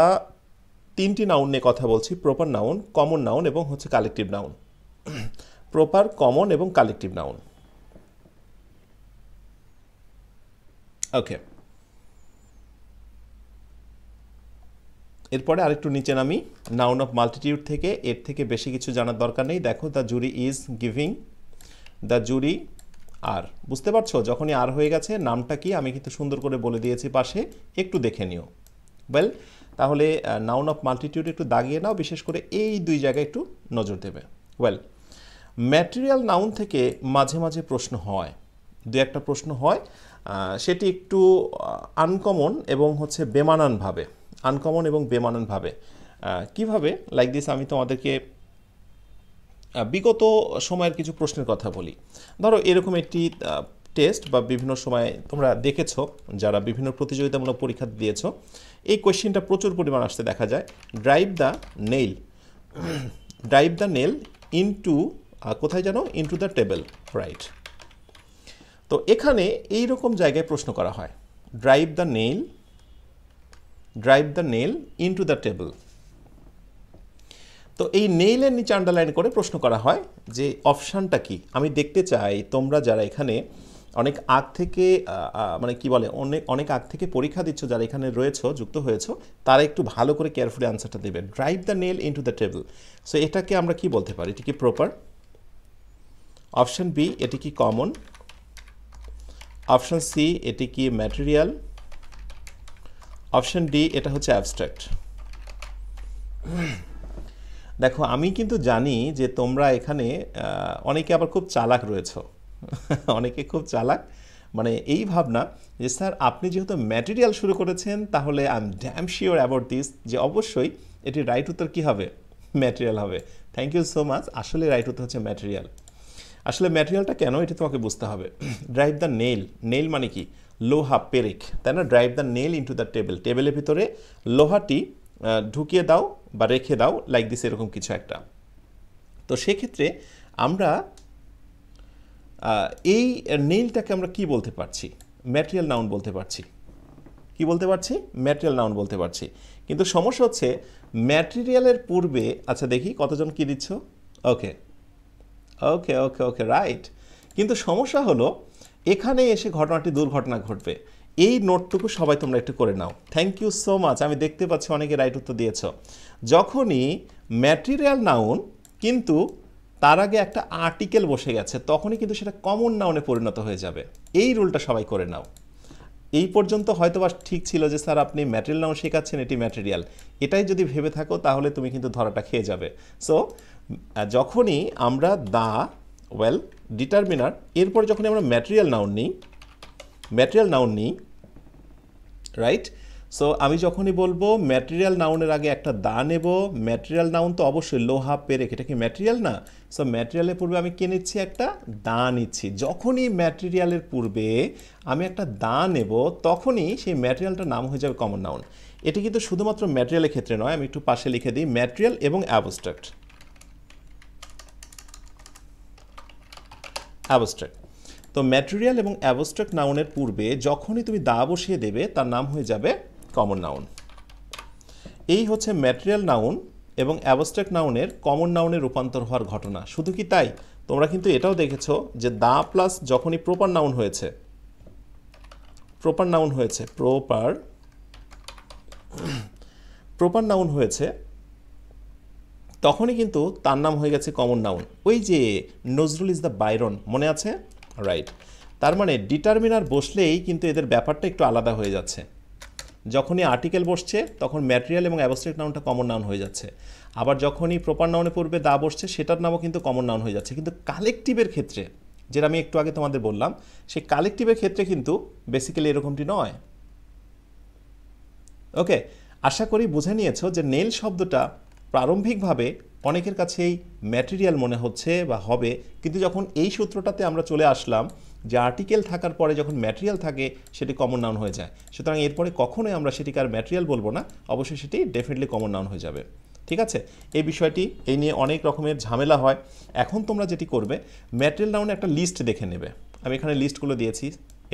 [SPEAKER 1] 3টি নাউন নিয়ে কথা বলছি, প্রপার নাউন, কমন নাউন এবং হচ্ছে কালেকটিভ নাউন। প্রপার, কমন এবং কালেকটিভ নাউন। ওকে, এরপরে আরেকটু নিচে নামি, নাউন অফ মাল্টিটিউড থেকে, এর থেকে বেশি কিছু জানার দরকার নেই। দেখো the jury is giving, the jury are, বুঝতে পারছো যখনই আর হয়ে গেছে নামটা কি আমি কিন্তু সুন্দর করে বলে দিয়েছি পাশে, একটু দেখে নিও। ওয়েল, তাহলে নাউন অফ মাল্টিটিউড একটু দাগিয়ে নাও, বিশেষ করে এই দুই জায়গায় একটু নজর দেবে। ওয়েল, ম্যাটেরিয়াল নাউন থেকে মাঝে মাঝে প্রশ্ন হয়, দু একটা প্রশ্ন হয়, সেটি একটু আনকমন এবং হচ্ছে বেমানানভাবে, আনকমন এবং বেমানানভাবে। কিভাবে? লাইক দিস, আমি তোমাদেরকে বিগত সময়ের কিছু প্রশ্নের কথা বলি। ধরো এরকম একটি টেস্ট বা বিভিন্ন সময় তোমরা দেখেছো যারা বিভিন্ন প্রতিযোগিতামূলক পরীক্ষা দিয়েছো, এই কোয়েশ্চেনটা প্রচুর পরিমাণ আসতে দেখা যায়। Drive the nail, drive the nail into, কোথায় জানো, ইনটু দ্য টেবল, রাইট। তো এখানে এই রকম জায়গায় প্রশ্ন করা হয়, drive the nail, drive the nail into the table. তো এই নেইলের নিচে আন্ডারলাইন করে প্রশ্ন করা হয় যে অপশানটা কি। আমি দেখতে চাই তোমরা যারা এখানে অনেক আগ থেকে মানে কি বলে অনেক আগ থেকে পরীক্ষা দিচ্ছ, যারা এখানে রয়েছো, যুক্ত হয়েছো, তারা একটু ভালো করে কেয়ারফুলি আনসারটা দেবে। Drive the nail into the table, so এটাকে আমরা কি বলতে পারি? এটি কি প্রপার? অপশান বি, এটি কি কমন? অপশন সি এটি কি ম্যাটেরিয়াল, অপশন ডি এটা হচ্ছে অ্যাবস্ট্রাক্ট। দেখো আমি কিন্তু জানি যে তোমরা এখানে অনেকে আবার খুব চালাক রয়েছো অনেকে খুব চালাক, মানে এই ভাবনা যে স্যার আপনি যেহেতু ম্যাটেরিয়াল শুরু করেছেন তাহলে I am damn sure about this যে অবশ্যই এটি রাইট উত্তর কী হবে, ম্যাটেরিয়াল হবে। Thank you so much. আসলে রাইট উত্তর হচ্ছে ম্যাটেরিয়াল। আসলে ম্যাটেরিয়ালটা কেন এটি তোমাকে বুঝতে হবে। ড্রাইভ দ্য নেল, নেল মানে কি লোহা, পেরেক, তাই না? Drive the nail into the table, টেবিলের ভিতরে লোহাটি ঢুকিয়ে দাও বা রেখে দাও, লাইক দিস, এরকম কিছু একটা। তো সেক্ষেত্রে আমরা এই নেইলটাকে আমরা কি বলতে পারছি, ম্যাটেরিয়াল নাউন বলতে পারছি। কি বলতে পারছি? ম্যাটেরিয়াল নাউন বলতে পারছি। কিন্তু সমস্যা হচ্ছে ম্যাটেরিয়ালের পূর্বে, আচ্ছা দেখি কতজন কি দিচ্ছ, ওকে ওকে ওকে ওকে রাইট। কিন্তু সমস্যা হলো এখানে এসে ঘটনাটি দুর্ঘটনা ঘটবে। এই নোটটুকু সবাই তোমরা একটু করে নাও। Thank you so much. আমি দেখতে পাচ্ছি অনেকে রাইট উত্তর দিয়েছ। যখনই ম্যাটেরিয়াল নাউন কিন্তু তার আগে একটা আর্টিকেল বসে গেছে তখনই কিন্তু সেটা কমন নাউনে পরিণত হয়ে যাবে। এই রুলটা সবাই করে নাও। এই পর্যন্ত হয়তো বা ঠিক ছিল যে স্যার আপনি ম্যাটেরিয়াল নাউন শেখাচ্ছেন, এটি ম্যাটেরিয়াল, এটাই যদি ভেবে থাকো তাহলে তুমি কিন্তু ধরাটা খেয়ে যাবে। সো যখনই আমরা দা, ওয়েল, ডিটারমিনার, এরপর যখনই আমরা ম্যাটেরিয়াল নাউন নিই, রাইট? সো আমি যখনই বলবো ম্যাটেরিয়াল নাউনের আগে একটা দা নেব, ম্যাটেরিয়াল নাউন তো অবশ্যই লোহা, পেরেক, এটা কি ম্যাটেরিয়াল না? সো ম্যাটেরিয়ালের পূর্বে আমি কে নিচ্ছি? একটা দা নিচ্ছি। যখনই ম্যাটেরিয়ালের পূর্বে আমি একটা দা নেব তখনই সেই ম্যাটেরিয়ালটার নাম হয়ে যাবে কমন নাউন। এটি কিন্তু শুধুমাত্র ম্যাটেরিয়ালের ক্ষেত্রে নয়, আমি একটু পাশে লিখে দিই, ম্যাটেরিয়াল এবং অ্যাবস্ট্রাক্ট। তো ম্যাটেরিয়াল এবং অ্যাবস্ট্রাক্ট নাউনের পূর্বে যখনই তুমি দা বসিয়ে দেবে তার নাম হয়ে যাবে কমন নাউন। এই হচ্ছে ম্যাটেরিয়াল নাউন এবং অ্যাবস্ট্রাক্ট নাউনের কমন নাউনে রূপান্তর হওয়ার ঘটনা। শুধু কি তাই, তোমরা কিন্তু এটাও দেখেছো যে দা প্লাস যখনই প্রপার নাউন হয়েছে, প্রপার নাউন হয়েছে তখনই কিন্তু তার নাম হয়ে গেছে কমন নাউন। ওই যে নজরুল ইজ দ্য বাইরন, মনে আছে? রাইট। তার মানে ডিটারমিনার বসলেই কিন্তু এদের ব্যাপারটা একটু আলাদা হয়ে যাচ্ছে। যখনই আর্টিকেল বসছে তখন ম্যাটেরিয়াল এবং অ্যাবস্ট্রাক্ট নাউনটা কমন নাউন হয়ে যাচ্ছে। আবার যখনই প্রপার নাউনে পূর্বে দা বসছে সেটার নামও কিন্তু কমন নাউন হয়ে যাচ্ছে। কিন্তু কালেকটিভের ক্ষেত্রে, যেটা আমি একটু আগে তোমাদের বললাম, সেই কালেকটিভের ক্ষেত্রে কিন্তু বেসিক্যালি এরকমটি নয়। ওকে, আশা করি বুঝে নিয়েছো যে নেল শব্দটা প্রারম্ভিকভাবে অনেকের কাছেই ম্যাটেরিয়াল মনে হচ্ছে বা হবে, কিন্তু যখন এই সূত্রটাতে আমরা চলে আসলাম যে আর্টিকেল থাকার পরে যখন ম্যাটেরিয়াল থাকে সেটি কমন নাউন হয়ে যায়। সুতরাং এরপরে কখনোই আমরা সেটিকে আর ম্যাটেরিয়াল বলবো না, অবশ্যই সেটি ডেফিনেটলি কমন নাউন হয়ে যাবে। ঠিক আছে? এই বিষয়টি, এই নিয়ে অনেক রকমের ঝামেলা হয়। এখন তোমরা যেটি করবে, ম্যাটেরিয়াল নাউনে একটা লিস্ট দেখে নেবে। আমি এখানে লিস্টগুলো দিয়েছি,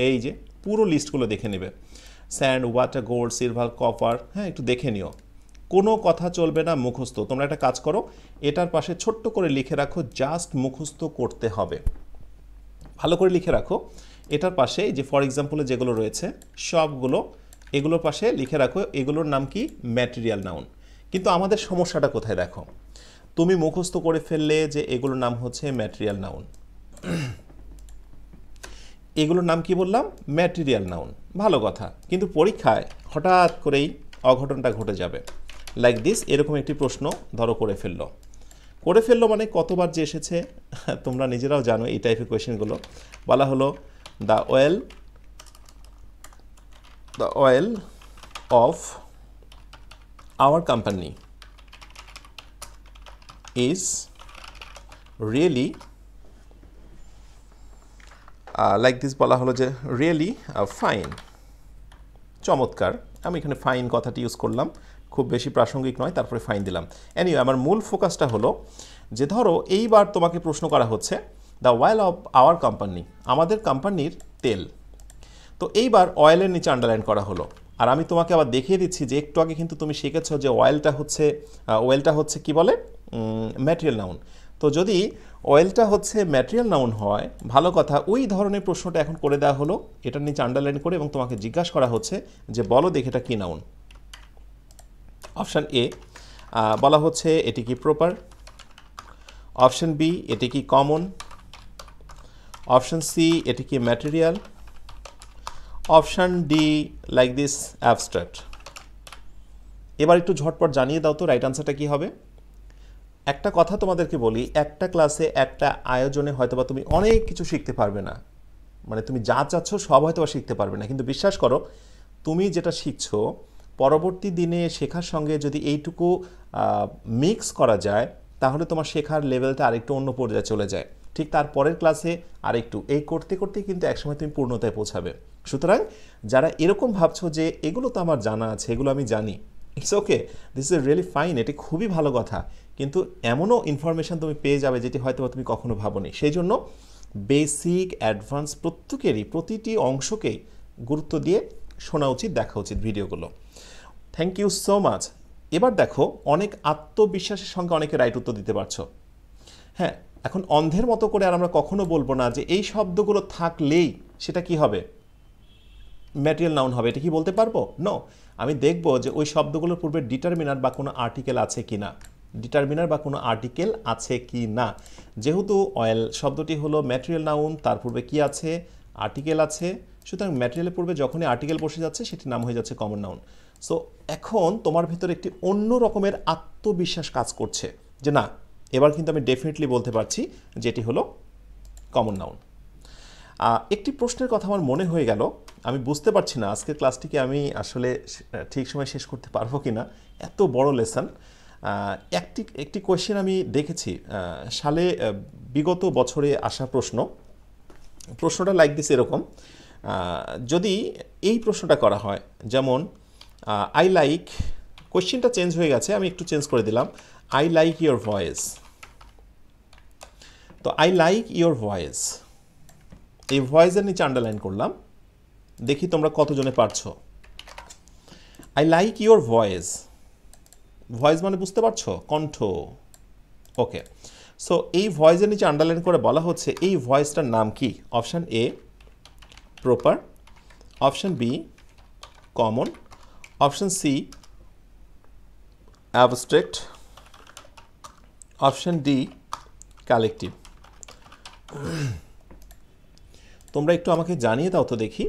[SPEAKER 1] এই যে পুরো লিস্টগুলো দেখে নেবে। Sand, water, gold, silver, copper, হ্যাঁ একটু দেখে নিও। কোনো কথা চলবে না মুখস্থ। তোমরা একটা কাজ করো, এটার পাশে ছোট্ট করে লিখে রাখো, জাস্ট মুখস্থ করতে হবে। ভালো করে লিখে রাখো। এটার পাশে যে ফর এক্সাম্পলে যেগুলো রয়েছে সবগুলো, এগুলোর পাশে লিখে রাখো এগুলোর নাম কি? Material noun. কিন্তু আমাদের সমস্যাটা কোথায় দেখো, তুমি মুখস্থ করে ফেললে যে এগুলোর নাম হচ্ছে ম্যাটেরিয়াল নাউন, এগুলোর নাম কি বললাম? Material noun. ভালো কথা, কিন্তু পরীক্ষায় হঠাৎ করেই অঘটনটা ঘটে যাবে। লাইক দিস, এরকম একটি প্রশ্ন ধরো করে ফেললো মানে কতবার যে এসেছে তোমরা নিজেরাও জানো। এই টাইপের কোয়েশ্চেনগুলো বলা হলো the oil of our company is really, like this, বলা হলো যে রিয়েলি ফাইন, চমৎকার। আমি এখানে ফাইন কথাটি ইউজ করলাম, খুব বেশি প্রাসঙ্গিক নয়, তারপরে ফাইন দিলাম। এনিওয়ে, আমার মূল ফোকাসটা হলো যে ধরো এইবার তোমাকে প্রশ্ন করা হচ্ছে the oil of our company, আমাদের কোম্পানির তেল। তো এইবার অয়েলের নিচে আন্ডারলাইন করা হলো। আর আমি তোমাকে আবার দেখিয়ে দিচ্ছি যে একটু আগে কিন্তু তুমি শিখেছো যে অয়েলটা হচ্ছে কি বলে? Material noun. তো যদি অয়েলটা হচ্ছে ম্যাটেরিয়াল নাউন হয়, ভালো কথা, ওই ধরনের প্রশ্নটা এখন করে দেওয়া হলো এটার নিচে আন্ডারলাইন করে, এবং তোমাকে জিজ্ঞাসা করা হচ্ছে যে বলো দেখে এটা কী নাউন। অপশান এ বলা হচ্ছে এটি কি প্রপার, অপশান বি এটি কি কমন, অপশান সি এটি কি material, option D like this abstract. এবার একটু ঝটপট জানিয়ে দাও তো রাইট আনসারটা কী হবে। একটা কথা তোমাদেরকে বলি, একটা ক্লাসে একটা আয়োজনে হয়তোবা তুমি অনেক কিছু শিখতে পারবে না, মানে তুমি যা চাচ্ছ সব হয়তো শিখতে পারবে না, কিন্তু বিশ্বাস করো তুমি যেটা শিখছো পরবর্তী দিনে শেখার সঙ্গে যদি এইটুকু মিক্স করা যায় তাহলে তোমার শেখার লেভেলটা আরেকটু অন্য পর্যায়ে চলে যায়। ঠিক তার পরের ক্লাসে আরেকটু, এই করতে করতেই কিন্তু একসময় তুমি পূর্ণতায় পৌঁছাবে। সুতরাং যারা এরকম ভাবছো যে এগুলো তো আমার জানা আছে, এগুলো আমি জানি, it's okay, this is really fine, এটি খুবই ভালো কথা, কিন্তু এমনও ইনফরমেশান তুমি পেয়ে যাবে যেটি হয়তো তুমি কখনো ভাবোনি। সেই জন্য বেসিক অ্যাডভান্স প্রত্যেকেরই প্রতিটি অংশকেই গুরুত্ব দিয়ে শোনা উচিত, দেখা উচিত ভিডিওগুলো। Thank you so much. এবার দেখো, অনেক আত্মবিশ্বাসের সঙ্গে অনেকে রাইট উত্তর দিতে পারছো। হ্যাঁ, এখন অন্ধের মতো করে আর আমরা কখনো বলবো না যে এই শব্দগুলো থাকলেই সেটা কি হবে, ম্যাটেরিয়াল নাউন হবে, এটা কি বলতে পারবো? নো, আমি দেখব যে ওই শব্দগুলোর পূর্বে ডিটারমিনার বা কোনো আর্টিকেল আছে কি না, ডিটারমিনার বা কোনো আর্টিকেল আছে কি না। যেহেতু অয়েল শব্দটি হলো ম্যাটেরিয়াল নাউন, তার পূর্বে কি আছে, আর্টিকেল আছে, সুতরাং ম্যাটেরিয়ালের পূর্বে যখনই আর্টিকেল বসে যাচ্ছে সেটির নাম হয়ে যাচ্ছে কমন নাউন। সো এখন তোমার ভিতরে একটি অন্য রকমের আত্মবিশ্বাস কাজ করছে যে না, এবার কিন্তু আমি ডেফিনেটলি বলতে পারছি যেটি হলো কমন নাউন। একটি প্রশ্নের কথা আমার মনে হয়ে গেল, আমি বুঝতে পারছি না আজকের ক্লাসটিকে আমি আসলে ঠিক সময় শেষ করতে পারবো কি না, এত বড় লেসন। একটি কোয়েশ্চেন আমি দেখেছি সালে বিগত বছরে আসা প্রশ্নটা লাইক দিস এরকম, যদি এই প্রশ্নটা করা হয় যেমন আই লাইক, কোয়েশ্চেনটা চেঞ্জ হয়ে গেছে, আমি একটু চেঞ্জ করে দিলাম, আই লাইক ইয়োর ভয়েস। তো আই লাইক ইয়োর ভয়েস, এই ভয়েসের নিচে আন্ডারলাইন করলাম, দেখি তোমরা কতজনে পারছো। I like your voice, voice মানে বুঝতে পারছো, কণ্ঠ। ওকে, সো এই ভয়েসের নিচে আন্ডারলাইন করে বলা হচ্ছে এই ভয়েসটার নাম কি? Option A proper, option B common, option C abstract, option D collective. তোমরা একটু আমাকে জানিয়ে দাও তো দেখি,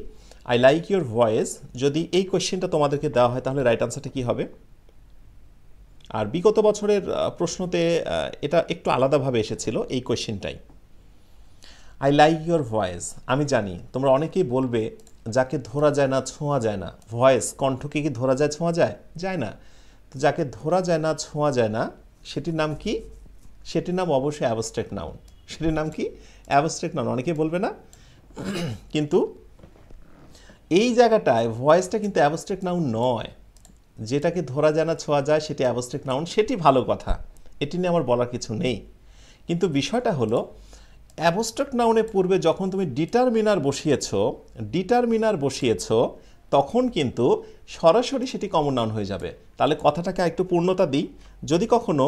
[SPEAKER 1] আই লাইক ইয়োর ভয়েস যদি এই কোয়েশ্চেনটা তোমাদেরকে দেওয়া হয় তাহলে রাইট আনসারটা কী হবে? আর বিগত বছরের প্রশ্নতে এটা একটু আলাদাভাবে এসেছিল এই কোয়েশ্চেনটাই। আই লাইক ইয়োর ভয়েস, আমি জানি তোমরা অনেকেই বলবে যাকে ধরা যায় না ছোঁয়া যায় না, ভয়েস কণ্ঠকে কি ধরা যায় ছোঁয়া যায়? যায় না। তো যাকে ধরা যায় না ছোঁয়া যায় না সেটির নাম কি? সেটির নাম অবশ্যই অ্যাবস্ট্রাক্ট নাউন। সেটির নাম কি? Abstract noun. অনেকে বলবে না, কিন্তু এই জায়গাটায় ভয়েসটা কিন্তু অ্যাবস্ট্রাক্ট নাউন নয়। যেটাকে ধরা যায় না ছোঁয়া যায় সেটি অ্যাবস্ট্রাক্ট নাউন, সেটি ভালো কথা, এটি নিয়ে আমার বলার কিছু নেই। কিন্তু বিষয়টা হলো অ্যাবস্ট্রাক্ট নাউনের পূর্বে যখন তুমি ডিটারমিনার বসিয়েছো তখন কিন্তু সরাসরি সেটি কমন নাউন হয়ে যাবে। তাহলে কথাটাকে একটু পূর্ণতা দিই, যদি কখনো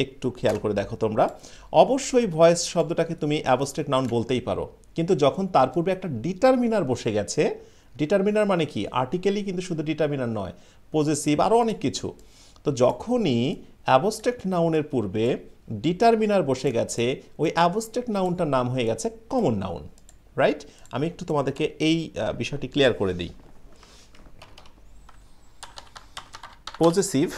[SPEAKER 1] একটু খেয়াল করে দেখো তোমরা, অবশ্যই ভয়েস শব্দটাকে তুমি অ্যাবস্ট্রাক্ট নাউন বলতেই পারো, কিন্তু যখন তার পূর্বে একটা ডিটারমিনার বসে গেছে, ডিটারমিনার মানে কি? আর্টিকেলই কিন্তু শুধু ডিটারমিনার নয়, পজেসিভ আরও অনেক কিছু। তো যখনই অ্যাবস্ট্রাক্ট নাউনের পূর্বে ডিটারমিনার বসে গেছে, ওই অ্যাবস্ট্রাক্ট নাউনটার নাম হয়ে গেছে কমন নাউন, রাইট? আমি একটু তোমাদেরকে এই বিষয়টি ক্লিয়ার করে দিই। পজেসিভ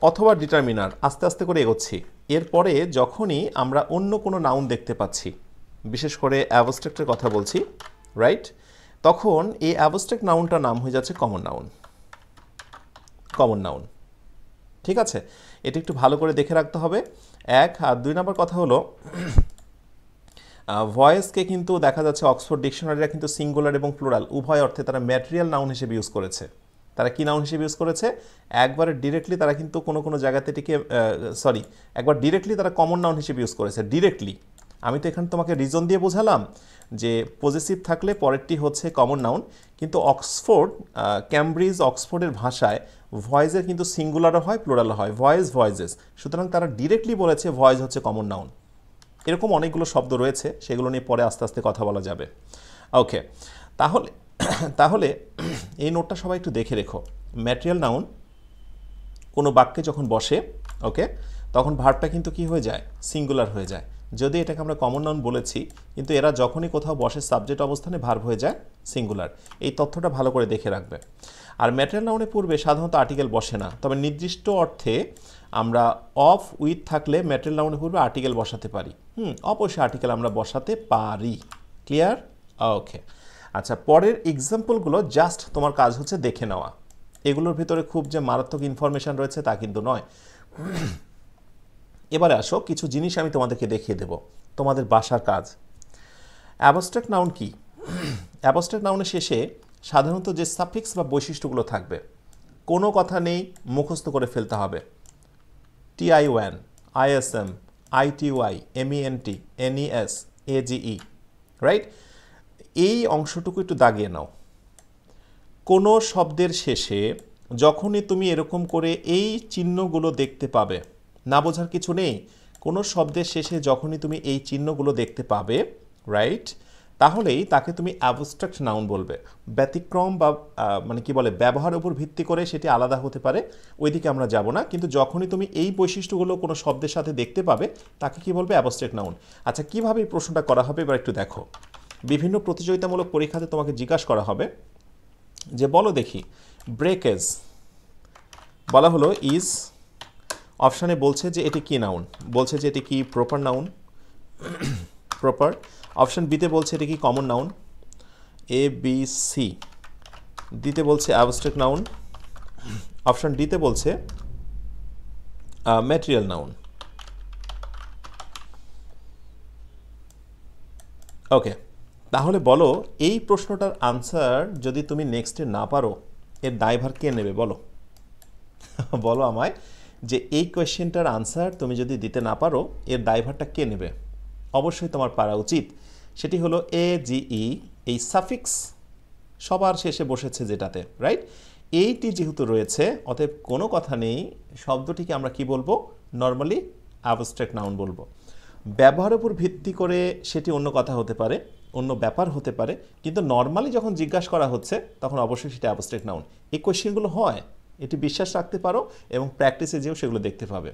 [SPEAKER 1] অথবা ডিটারমিনার, আস্তে আস্তে করে এগোচ্ছি। এরপরে যখনই আমরা অন্য কোনো নাউন দেখতে পাচ্ছি, বিশেষ করে অ্যাবস্ট্রাক্টের কথা বলছি, রাইট, তখন এই অ্যাবস্ট্রাক্ট নাউনটার নাম হয়ে যাচ্ছে কমন নাউন। ঠিক আছে, এটা একটু ভালো করে দেখে রাখতে হবে। এক, আর দুই নম্বর কথা হলো ভয়েসকে কিন্তু দেখা যাচ্ছে অক্সফোর্ড ডিকশনারিরা কিন্তু সিঙ্গুলার এবং প্লুরাল উভয় অর্থে তারা ম্যাটেরিয়াল নাউন হিসেবে ইউজ করেছে। তারা কি নাউন হিসেবে ইউজ করেছে? একবারে ডিরেক্টলি তারা কিন্তু কোনো জায়গাতে একবার ডিরেক্টলি তারা কমন নাউন হিসেবে ইউজ করেছে, ডিরেক্টলি। আমি তো এখানে তোমাকে রিজন দিয়ে বোঝালাম যে পজেসিভ থাকলে পরেরটি হচ্ছে কমন নাউন, কিন্তু ক্যামব্রিজ অক্সফোর্ডের ভাষায় ভয়েসের কিন্তু সিঙ্গুলারও হয় প্লুরালও হয়, ভয়েসেস। সুতরাং তারা ডিরেক্টলি বলেছে ভয়েস হচ্ছে কমন নাউন। এরকম অনেকগুলো শব্দ রয়েছে, সেগুলো নিয়ে পরে আস্তে আস্তে কথা বলা যাবে। ওকে, তাহলে এই নোটটা সবাই একটু দেখে রেখো। ম্যাটেরিয়াল নাউন কোনো বাক্যে যখন বসে, ওকে, তখন ভার্বটা কিন্তু কি হয়ে যায়? সিঙ্গুলার হয়ে যায়। যদি এটাকে আমরা কমন নাউন বলেছি, কিন্তু এরা যখনই কোথাও বসে সাবজেক্ট অবস্থানে ভার্ব হয়ে যায় সিঙ্গুলার। এই তথ্যটা ভালো করে দেখে রাখবে। আর ম্যাটেরিয়াল নাউনের পূর্বে সাধারণত আর্টিকেল বসে না, তবে নির্দিষ্ট অর্থে আমরা অফ উইথ থাকলে ম্যাটেরিয়াল নাউনের পূর্বে আর্টিকেল বসাতে পারি। অবশ্যই আর্টিকেল আমরা বসাতে পারি। ক্লিয়ার? ওকে। আচ্ছা, পরের এক্সাম্পলগুলো জাস্ট তোমার কাজ হচ্ছে দেখে নেওয়া। এগুলোর ভিতরে খুব যে মারাত্মক ইনফরমেশন রয়েছে তা কিন্তু নয়। এবারে আসো, কিছু জিনিস আমি তোমাদেরকে দেখিয়ে দেব, তোমাদের বাসার কাজ। অ্যাবস্ট্রাক্ট নাউন কি? অ্যাবস্ট্রাক্ট নাউনের শেষে সাধারণত যে সাফিক্স বা বৈশিষ্ট্যগুলো থাকবে, কোনো কথা নেই, মুখস্থ করে ফেলতে হবে। TION, ISM, ITY, MENT, NES, AGE, right? এই অংশটুকু একটু দাগিয়ে নাও। কোনো শব্দের শেষে যখনই তুমি এরকম করে এই চিহ্নগুলো দেখতে পাবে, না বোঝার কিছু নেই, কোনো শব্দের শেষে যখনই তুমি এই চিহ্নগুলো দেখতে পাবে, রাইট, তাহলেই তাকে তুমি অ্যাবস্ট্রাক্ট নাউন বলবে। ব্যতিক্রম বা মানে কি বলে, ব্যবহারের উপর ভিত্তি করে সেটি আলাদা হতে পারে, ওইদিকে আমরা যাব না। কিন্তু যখনই তুমি এই বৈশিষ্ট্যগুলো কোনো শব্দের সাথে দেখতে পাবে, তাকে কি বলবে? Abstract noun. আচ্ছা, কীভাবে এই প্রশ্নটা করা হবে এবার একটু দেখো। বিভিন্ন প্রতিযোগিতামূলক পরীক্ষাতে তোমাকে জিজ্ঞাসা করা হবে যে বলো দেখি, ব্রেকেজ বলা হলো ইজ, অপশানে বলছে যে এটি কি নাউন, বলছে যে এটি কি প্রপার নাউন, প্রপার। অপশান বিতে বলছে এটি কি কমন নাউন, ABC। দিতে বলছে অ্যাবস্ট্রাক্ট নাউন। অপশান ডিতে বলছে ম্যাটেরিয়াল নাউন। ওকে, তাহলে বলো এই প্রশ্নটার আনসার যদি তুমি নেক্সটে না পারো, এর দায়ভার কে নেবে বলো? বলো আমায় যে এই কোয়েশ্চেনটার আনসার তুমি যদি দিতে না পারো, এর দায়ভারটা কে নেবে? অবশ্যই তোমার পারা উচিত। সেটি হলো AGE, এই সাফিক্স সবার শেষে বসেছে যেটাতে, রাইট? এইটি যেহেতু রয়েছে, অতএব কোনো কথা নেই, শব্দটিকে আমরা কি বলবো? নর্মালি অ্যাবস্ট্রাক্ট নাউন বলবো। ব্যবহারের উপর ভিত্তি করে সেটি অন্য কথা হতে পারে, অন্য ব্যাপার হতে পারে, কিন্তু নর্মালি যখন জিজ্ঞাসা করা হচ্ছে তখন অবশ্যই সেটা অ্যাবস্ট্রাক্ট নাউন। এই কোয়েশ্চেনগুলো হয়, এটি বিশ্বাস রাখতে পারো এবং প্র্যাকটিসে যেও সেগুলো দেখতে পাবে।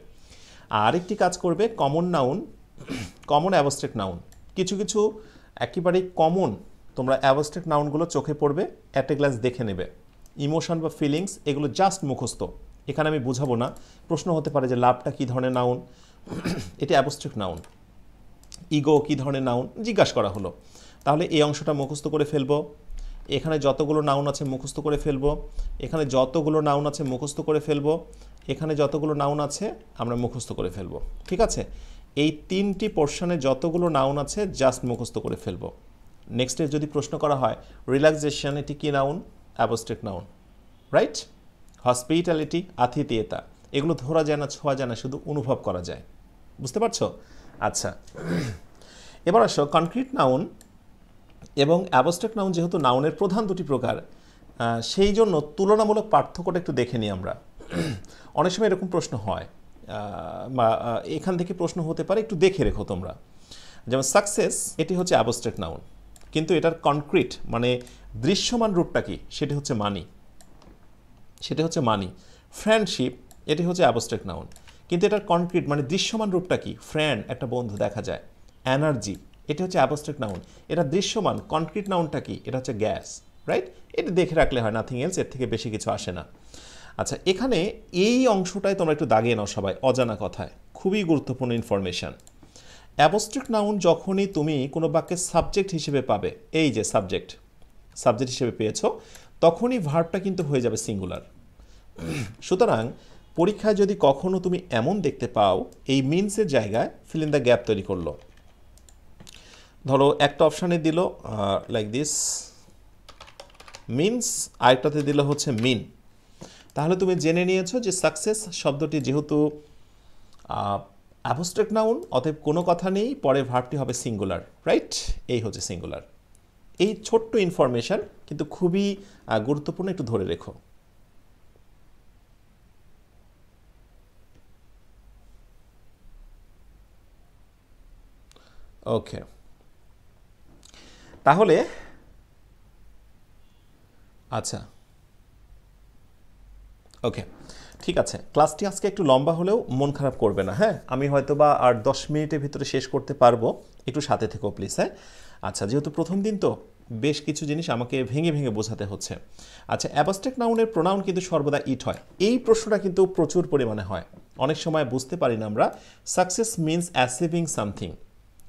[SPEAKER 1] আরেকটি কাজ করবে, common noun, common abstract noun, কিছু কিছু একেবারেই কমন তোমরা অ্যাবস্ট্রাক্ট নাউনগুলো চোখে পড়বে, অ্যাট এ গ্লান্স দেখে নেবে। ইমোশন বা ফিলিংস এগুলো জাস্ট মুখস্থ, এখানে আমি বুঝাবো না। প্রশ্ন হতে পারে যে লাভটা কী ধরনের নাউন, এটি অ্যাবস্ট্রাক্ট নাউন। ইগো কী ধরনের নাউন জিজ্ঞাসা করা হলো, তাহলে এই অংশটা মুখস্থ করে ফেলবো। এখানে যতগুলো নাউন আছে মুখস্থ করে ফেলবো, এখানে যতগুলো নাউন আছে মুখস্থ করে ফেলবো, এখানে যতগুলো নাউন আছে আমরা মুখস্থ করে ফেলবো। ঠিক আছে? এই তিনটি পোর্শনে যতগুলো নাউন আছে জাস্ট মুখস্থ করে ফেলবো। নেক্সটে যদি প্রশ্ন করা হয় রিল্যাক্সেশন, এটি কি noun? Abstract noun, right? Hospitality, আতিথেয়তা, এগুলো ধরা যায় না, ছোঁয়া যায় না, শুধু অনুভব করা যায়। বুঝতে পারছো? আচ্ছা, এবার আসো কনক্রিট নাউন এবং অ্যাবস্ট্রাক্ট নাউন যেহেতু নাউনের প্রধান দুটি প্রকার, সেই জন্য তুলনামূলক পার্থক্যটা একটু দেখে নিই আমরা। অনেক সময় এরকম প্রশ্ন হয় বা এখান থেকে প্রশ্ন হতে পারে, একটু দেখে রেখো তোমরা। যেমন সাকসেস, এটি হচ্ছে অ্যাবস্ট্রাক্ট নাউন, কিন্তু এটার কনক্রিট মানে দৃশ্যমান রূপটা কি? সেটি হচ্ছে মানি, সেটি হচ্ছে মানি। ফ্রেন্ডশিপ, এটি হচ্ছে অ্যাবস্ট্রাক্ট নাউন, কিন্তু এটার কনক্রিট মানে দৃশ্যমান রূপটা কি? ফ্রেন্ড, একটা বন্ধু দেখা যায়। এনার্জি, এটি হচ্ছে অ্যাবস্ট্রাক্ট নাউন, এটা দৃশ্যমান। কনক্রিট নাউনটা কি? এটা হচ্ছে গ্যাস, রাইট? এটা দেখে রাখলে হয়, নাথিং এলস, এর থেকে বেশি কিছু আসে না। আচ্ছা, এখানে এই অংশটাই তোমরা একটু দাগিয়ে নাও সবাই, অজানা কথায়, খুবই গুরুত্বপূর্ণ ইনফরমেশান। অ্যাবস্ট্রাক্ট নাউন যখনই তুমি কোনো বাক্যের সাবজেক্ট হিসেবে পাবে, এই যে সাবজেক্ট হিসেবে পেয়েছো, তখনই ভার্বটা কিন্তু হয়ে যাবে সিঙ্গুলার। সুতরাং পরীক্ষায় যদি কখনো তুমি এমন দেখতে পাও, এই মিনসের জায়গায় ফিল ইন দ্য গ্যাপ তৈরি করলো, ধরো একটা অপশানে দিল লাইক দিস মিনস, আরেকটাতে দিল হচ্ছে মিন, তাহলে তুমি জেনে নিয়েছো যে সাকসেস শব্দটি যেহেতু অ্যাবস্ট্রাক্ট নাউন, অতএব কোনো কথা নেই, পরে ভার্বটি হবে সিঙ্গুলার, রাইট? এই হচ্ছে সিঙ্গুলার। এই ছোট্ট ইনফরমেশান কিন্তু খুবই গুরুত্বপূর্ণ, একটু ধরে রেখো। ওকে, তাহলে আচ্ছা, ওকে, ঠিক আছে, ক্লাসটি আজকে একটু লম্বা হলেও মন খারাপ করবে না, হ্যাঁ? আমি হয়তো বা আর 10 মিনিটের ভিতরে শেষ করতে পারবো, একটু সাথে থেকো প্লিজ, হ্যাঁ? আচ্ছা, যেহেতু প্রথম দিন তো বেশ কিছু জিনিস আমাকে ভেঙে ভেঙে বোঝাতে হচ্ছে। আচ্ছা, অ্যাবস্ট্রাক্ট নাউনের প্রোনাউন কিন্তু সর্বদা ইট হয়। এই প্রশ্নটা কিন্তু প্রচুর পরিমাণে হয়, অনেক সময় বুঝতে পারি না আমরা। Success means achieving something,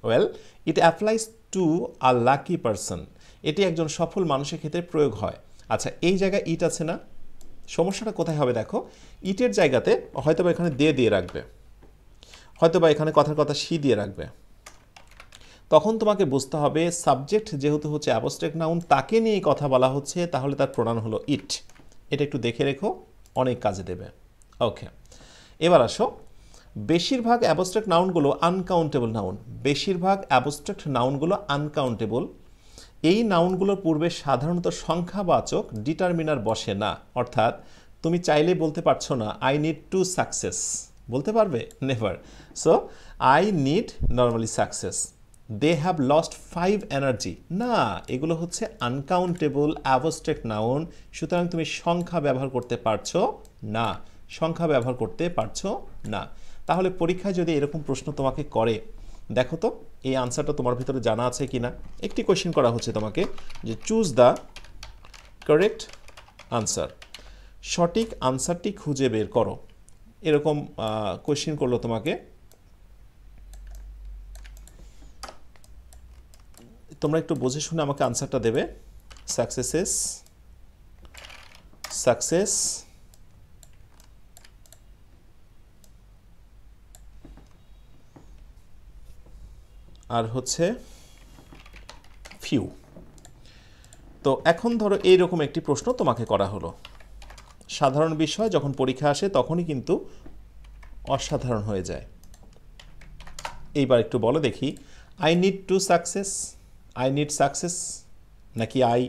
[SPEAKER 1] well it applies to a lucky person. এটি একজন সফল মানুষের ক্ষেত্রে প্রয়োগ হয়। আচ্ছা, এই জায়গায় ইট আছে না? সমস্যাটা কোথায় হবে দেখো, ইটের জায়গাতে হয়তোবা এখানে দিয়ে রাখবে, হয়তোবা এখানে কথার কথা সি দিয়ে রাখবে। তখন তোমাকে বুঝতে হবে সাবজেক্ট যেহেতু হচ্ছে অ্যাবস্ট্রাক্ট নাউন, তাকে নিয়ে কথা বলা হচ্ছে, তাহলে তার প্রোনাউন হলো ইট। এটা একটু দেখে রেখো, অনেক কাজে দেবে। ওকে, এবার আসো, বেশিরভাগ অ্যাবস্ট্রাক্ট নাউনগুলো আনকাউন্টেবল নাউন। বেশিরভাগ অ্যাবস্ট্রাক্ট নাউনগুলো আনকাউন্টেবল। এই নাউনগুলোর পূর্বে সাধারণত সংখ্যাবাচক ডিটারমিনার বসে না, অর্থাৎ তুমি চাইলেই বলতে পারছো না আই নিড টু সাকসেস, বলতে পারবে? Never. So I need normally success. They have lost 5 energy, না, এগুলো হচ্ছে আনকাউন্টেবল অ্যাবস্ট্রাক্ট নাউন, সুতরাং তুমি সংখ্যা ব্যবহার করতে পারছো না, সংখ্যা ব্যবহার করতে পারছো না। তাহলে পরীক্ষায় যদি এরকম প্রশ্ন তোমাকে করে, দেখো তো এই আনসারটা তোমার ভিতরে জানা আছে কি না। একটি কোয়েশ্চেন করা হচ্ছে তোমাকে যে চুজ দ্য কারেক্ট আনসার, সঠিক আনসারটি খুঁজে বের করো, এরকম কোয়েশ্চেন করলো তোমাকে। তোমরা একটু বুঝে শুনে আমাকে আনসারটা দেবে। সাকসেস আর হচ্ছে ফিউ। তো এখন ধরো এইরকম একটি প্রশ্ন তোমাকে করা হলো, সাধারণ বিষয় যখন পরীক্ষা আসে তখনই কিন্তু অসাধারণ হয়ে যায়। এইবার একটু বলো দেখি, I need to success, I need success, নাকি আই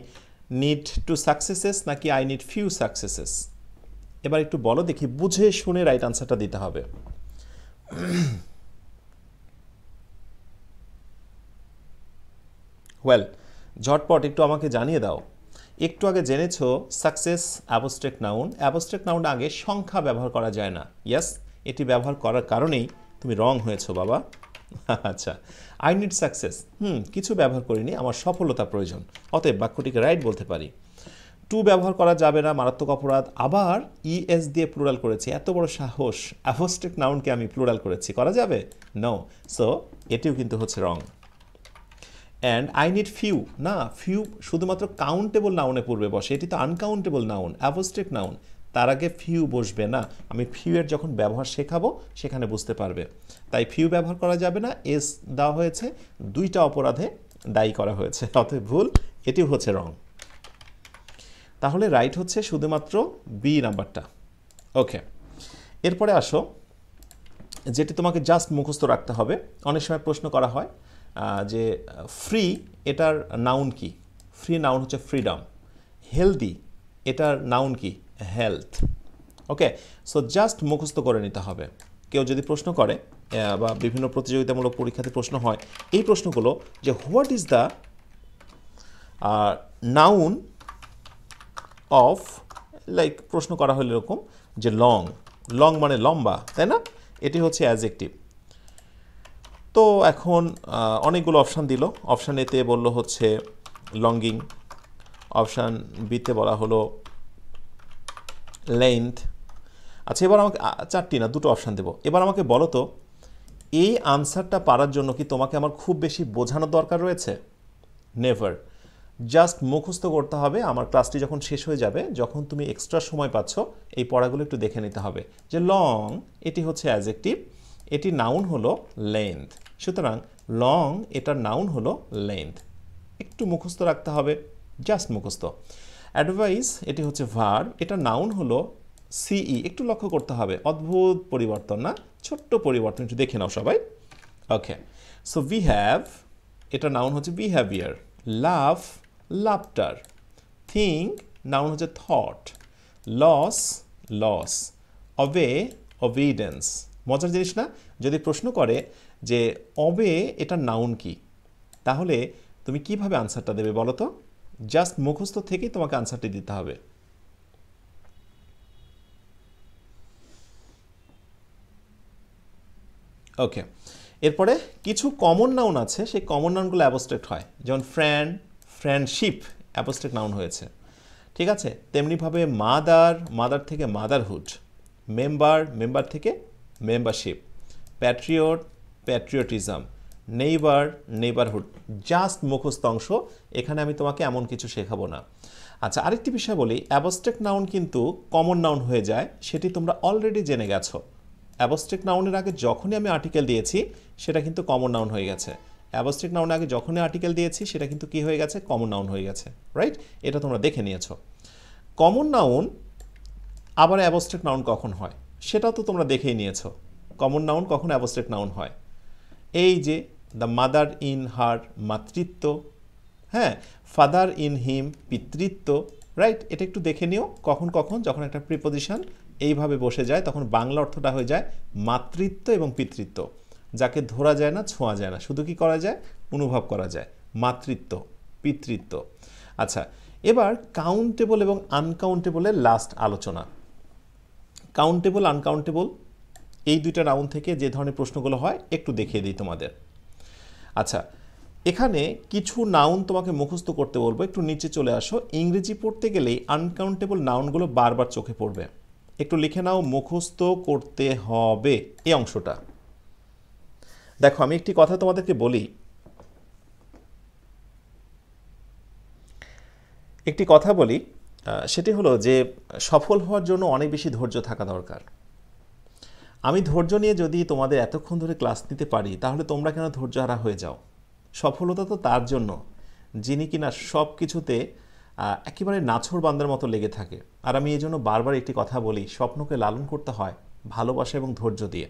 [SPEAKER 1] নিড টু সাকসেসেস, নাকি আই নিড ফিউ সাকসেসেস? এবার একটু বলো দেখি, বুঝে শুনে রাইট আনসারটা দিতে হবে। ওয়েল, ঝটপট একটু আমাকে জানিয়ে দাও। একটু আগে জেনেছো success abstract noun, abstract noun আগে সংখ্যা ব্যবহার করা যায় না। ইয়াস, এটি ব্যবহার করার কারণেই তুমি রং হয়েছো বাবা। আচ্ছা, আই নিড সাকসেস, কিছু ব্যবহার করিনি, আমার সফলতা প্রয়োজন, অতএব বাক্যটিকে রাইট বলতে পারি। টু ব্যবহার করা যাবে না, মারাত্মক অপরাধ। আবার ইএস দিয়ে প্লুরাল করেছি, এত বড় সাহস, অ্যাবস্ট্রাক্ট নাউনকে আমি প্লুরাল করেছি, করা যাবে? নো। সো এটিও কিন্তু হচ্ছে রং। অ্যান্ড আই নিড ফিউ, না, ফিউ শুধুমাত্র কাউন্টেবল নাউনে পূর্বে বসে, এটি তো আনকাউন্টেবল নাউন, অ্যাবস্ট্রাক্ট নাউন, তার আগে ফিউ বসবে না। আমি ফিউ এর যখন ব্যবহার শেখাবো সেখানে বুঝতে পারবে। তাই ফিউ ব্যবহার করা যাবে না, এস দেওয়া হয়েছে, দুইটা অপরাধে দায়ী করা হয়েছে, অতএব ভুল, এটিও হচ্ছে রং। তাহলে রাইট হচ্ছে শুধুমাত্র বি নাম্বারটা। ওকে, এরপরে আসো, যেটি তোমাকে জাস্ট মুখস্থ রাখতে হবে। অনেক সময় প্রশ্ন করা হয় যে ফ্রি এটার নাউন কি? ফ্রি নাউন হচ্ছে ফ্রিডম। হেলদি এটার নাউন কি? হেলথ। ওকে, সো জাস্ট মুখস্থ করে নিতে হবে। কেউ যদি প্রশ্ন করে বা বিভিন্ন প্রতিযোগিতামূলক পরীক্ষাতে প্রশ্ন হয় এই প্রশ্নগুলো, যে what is the noun of, like প্রশ্ন করা হলো এরকম যে লং, লং মানে লম্বা, তাই না? এটি হচ্ছে অ্যাডজেক্টিভ। তো এখন অনেকগুলো অপশান দিল। অপশান এতে বললো হচ্ছে লঙ্গিং, অপশান বিতে বলা হলো লেন্থ। আচ্ছা, এবার আমাকে চারটি না, দুটো অপশান দেবো। এবার আমাকে বলো তো, এই আনসারটা পারার জন্য কি তোমাকে আমার খুব বেশি বোঝানোর দরকার রয়েছে? নেভার। জাস্ট মুখস্থ করতে হবে। আমার ক্লাসটি যখন শেষ হয়ে যাবে, যখন তুমি এক্সট্রা সময় পাচ্ছ, এই পড়াগুলো একটু দেখে নিতে হবে যে লং এটি হচ্ছে অ্যাডজেক্টিভ, এটি নাউন হলো লেন্থ, সুতরাং লং এটার নাউন হলো লেন্থ। একটু মুখস্থ রাখতে হবে, জাস্ট মুখস্থ। অ্যাডভাইস এটি হচ্ছে ভার্ব, এটা নাউন হলো সিই। একটু লক্ষ্য করতে হবে, অদ্ভুত পরিবর্তন না, ছোট্ট পরিবর্তন, একটু দেখে নাও সবাই। ওকে, সো উই হ্যাভ, এটা নাউন হচ্ছে বিহেভিয়ার। লাভ লাফটার। থিঙ্ক নাউন হচ্ছে থট। লস। অবে অবিডেন্স। মজার জিনিস না? যদি প্রশ্ন করে যে অবে এটা নাউন কি, তাহলে তুমি কিভাবে আনসারটা দেবে বলো তো? জাস্ট মুখস্থ থেকেই তোমাকে আনসারটি দিতে হবে। ওকে, এরপরে কিছু কমন নাউন আছে, সেই কমন নাউনগুলো অ্যাবস্ট্রাক্ট হয়, যেমন ফ্রেন্ড, ফ্রেন্ডশিপ অ্যাবস্ট্রাক্ট নাউন হয়েছে, ঠিক আছে। তেমনিভাবে মাদার, মাদার থেকে মাদারহুড, মেম্বার, মেম্বার থেকে membership, Patriot, patriotism, neighbour, neighbourhood. Just মুখস্থ অংশ, এখানে আমি তোমাকে এমন কিছু শেখাবো না। আচ্ছা, আরেকটি বিষয় বলি, অ্যাবস্ট্রাক্ট নাউন কিন্তু কমন নাউন হয়ে যায়, সেটি তোমরা অলরেডি জেনে গেছো। অ্যাবস্ট্রাক্ট নাউনের আগে যখনই আমি আর্টিকেল দিয়েছি সেটা কিন্তু কমন নাউন হয়ে গেছে। অ্যাবস্ট্রাক্ট নাউনের আগে যখনই আর্টিকেল দিয়েছি সেটা কিন্তু কি হয়ে গেছে, কমন নাউন হয়ে গেছে, রাইট? এটা তোমরা দেখে নিয়েছো। কমন নাউন আবার অ্যাবস্ট্রাক্ট নাউন কখন হয় সেটাও তো তোমরা দেখেই নিয়েছো। কমন নাউন কখন অ্যাবস্ট্রাক্ট নাউন হয়, এই যে দ্য মাদার ইন হার, মাতৃত্ব, হ্যাঁ, ফাদার ইন হিম, পিতৃত্ব, রাইট? এটা একটু দেখে নিও কখন কখন যখন একটা প্রিপোজিশন এইভাবে বসে যায় তখন বাংলা অর্থটা হয়ে যায় মাতৃত্ব এবং পিতৃত্ব, যাকে ধরা যায় না, ছোঁয়া যায় না, শুধু কি করা যায়, অনুভব করা যায়, মাতৃত্ব, পিতৃত্ব। আচ্ছা, এবার কাউন্টেবল এবং আনকাউন্টেবলের লাস্ট আলোচনা। কাউন্টেবল, আনকাউন্টেবল এই দুইটা নাউন থেকে যে ধরনের প্রশ্নগুলো হয় একটু দেখিয়ে দিই তোমাদের। আচ্ছা, এখানে কিছু নাউন তোমাকে মুখস্থ করতে বলবো, একটু নিচে চলে আসো। ইংরেজি পড়তে গেলেই আনকাউন্টেবল নাউনগুলো বারবার চোখে পড়বে, একটু লিখে নাও, মুখস্থ করতে হবে এই অংশটা। দেখো, আমি একটি কথা তোমাদেরকে বলি, একটি কথা বলি, সেটি হলো যে সফল হওয়ার জন্য অনেক বেশি ধৈর্য থাকা দরকার। আমি ধৈর্য নিয়ে যদি তোমাদের এতক্ষণ ধরে ক্লাস নিতে পারি তাহলে তোমরা কেন ধৈর্যহারা হয়ে যাও? সফলতা তো তার জন্য যিনি কিনা সব কিছুতে একেবারে নাছোড় বান্দার মতো লেগে থাকে। আর আমি এই জন্য বারবার একটি কথা বলি, স্বপ্নকে লালন করতে হয় ভালোবাসা এবং ধৈর্য দিয়ে।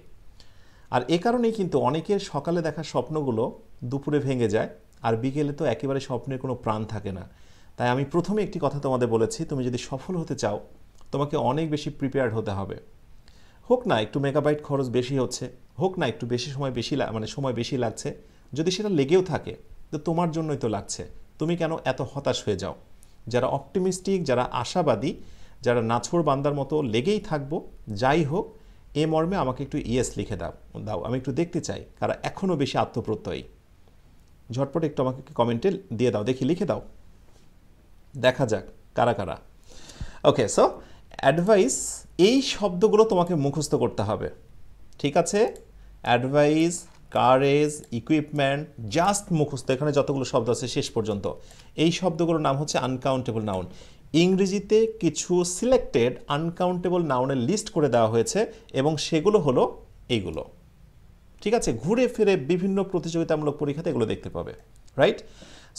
[SPEAKER 1] আর এ কারণেই কিন্তু অনেকের সকালে দেখা স্বপ্নগুলো দুপুরে ভেঙে যায়, আর বিকেলে তো একেবারে স্বপ্নের কোনো প্রাণ থাকে না। তাই আমি প্রথমে একটি কথা তোমাদের বলেছি, তুমি যদি সফল হতে চাও তোমাকে অনেক বেশি প্রিপেয়ার্ড হতে হবে। হোক না একটু মেগাবাইট খরচ বেশি হচ্ছে, হোক না একটু বেশি সময় সময় বেশি লাগছে, যদি সেটা লেগেও থাকে তো তোমার জন্যই তো লাগছে। তুমি কেন এত হতাশ হয়ে যাও? যারা অপটিমিস্টিক, যারা আশাবাদী, যারা নাছোড় বান্দার মতো লেগেই থাকবো যাই হোক, এ মর্মে আমাকে একটু ইয়েস লিখে দাও, আমি একটু দেখতে চাই কারা এখনও বেশি আত্মপ্রত্যয়ী। ঝটপট একটু আমাকে কমেন্টে দিয়ে দাও, দেখি, লিখে দাও, দেখা যাক কারা কারা। ওকে, সো অ্যাডভাইস এই শব্দগুলো তোমাকে মুখস্থ করতে হবে, ঠিক আছে? অ্যাডভাইস, কারেজ, ইকুইপমেন্ট, জাস্ট মুখস্থ। এখানে যতগুলো শব্দ আছে শেষ পর্যন্ত এই শব্দগুলোর নাম হচ্ছে আনকাউন্টেবল নাউন। ইংরেজিতে কিছু সিলেক্টেড আনকাউন্টেবল নাউনের লিস্ট করে দেওয়া হয়েছে এবং সেগুলো হলো এইগুলো, ঠিক আছে? ঘুরে ফিরে বিভিন্ন প্রতিযোগিতামূলক পরীক্ষাতে এগুলো দেখতে পাবে, রাইট?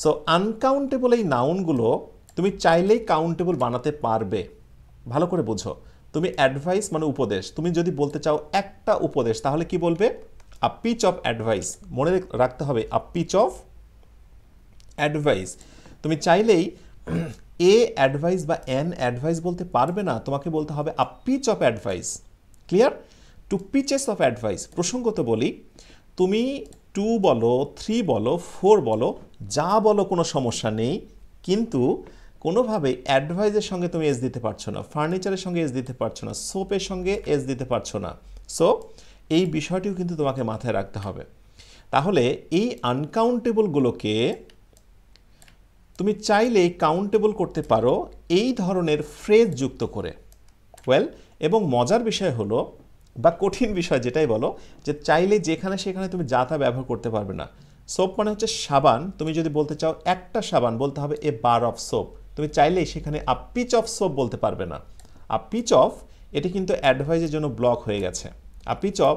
[SPEAKER 1] সো আনকাউন্টেবল এই নাউনগুলো তুমি চাইলেই কাউন্টেবল বানাতে পারবে। ভালো করে বুঝো, তুমি অ্যাডভাইস মানে উপদেশ, তুমি যদি বলতে চাও একটা উপদেশ তাহলে কি বলবে? A piece of advice. মনে রাখতে হবে, আ পিচ অফ অ্যাডভাইস। তুমি চাইলেই এ অ্যাডভাইস বা এন অ্যাডভাইস বলতে পারবে না, তোমাকে বলতে হবে a piece of advice. Clear? Two pieces of advice. প্রসঙ্গত বলি, তুমি 2 বলো, 3 বলো, 4 বলো, যা বলো কোনো সমস্যা নেই, কিন্তু কোনোভাবেই অ্যাডভাইসের সঙ্গে তুমি এস দিতে পারছো না, ফার্নিচারের সঙ্গে এস দিতে পারছো না, সোপের সঙ্গে এস দিতে পারছো না। সো এই বিষয়টিও কিন্তু তোমাকে মাথায় রাখতে হবে। তাহলে এই আনকাউন্টেবলগুলোকে তুমি চাইলেই কাউন্টেবল করতে পারো এই ধরনের ফ্রেজ যুক্ত করে। ওয়েল, এবং মজার বিষয় হলো, বা কঠিন বিষয় যেটাই বলো, যে চাইলে যেখানে সেখানে তুমি যা তা ব্যবহার করতে পারবে না। সোপ মানে হচ্ছে সাবান, তুমি যদি বলতে চাও একটা সাবান বলতে হবে এ বার অফ সোপ। তুমি চাইলেই সেখানে আ পিচ অফ সোপ বলতে পারবে না। আ পিচ অফ এটি কিন্তু অ্যাডভাইসের জন্য ব্লক হয়ে গেছে। আ পিচ অফ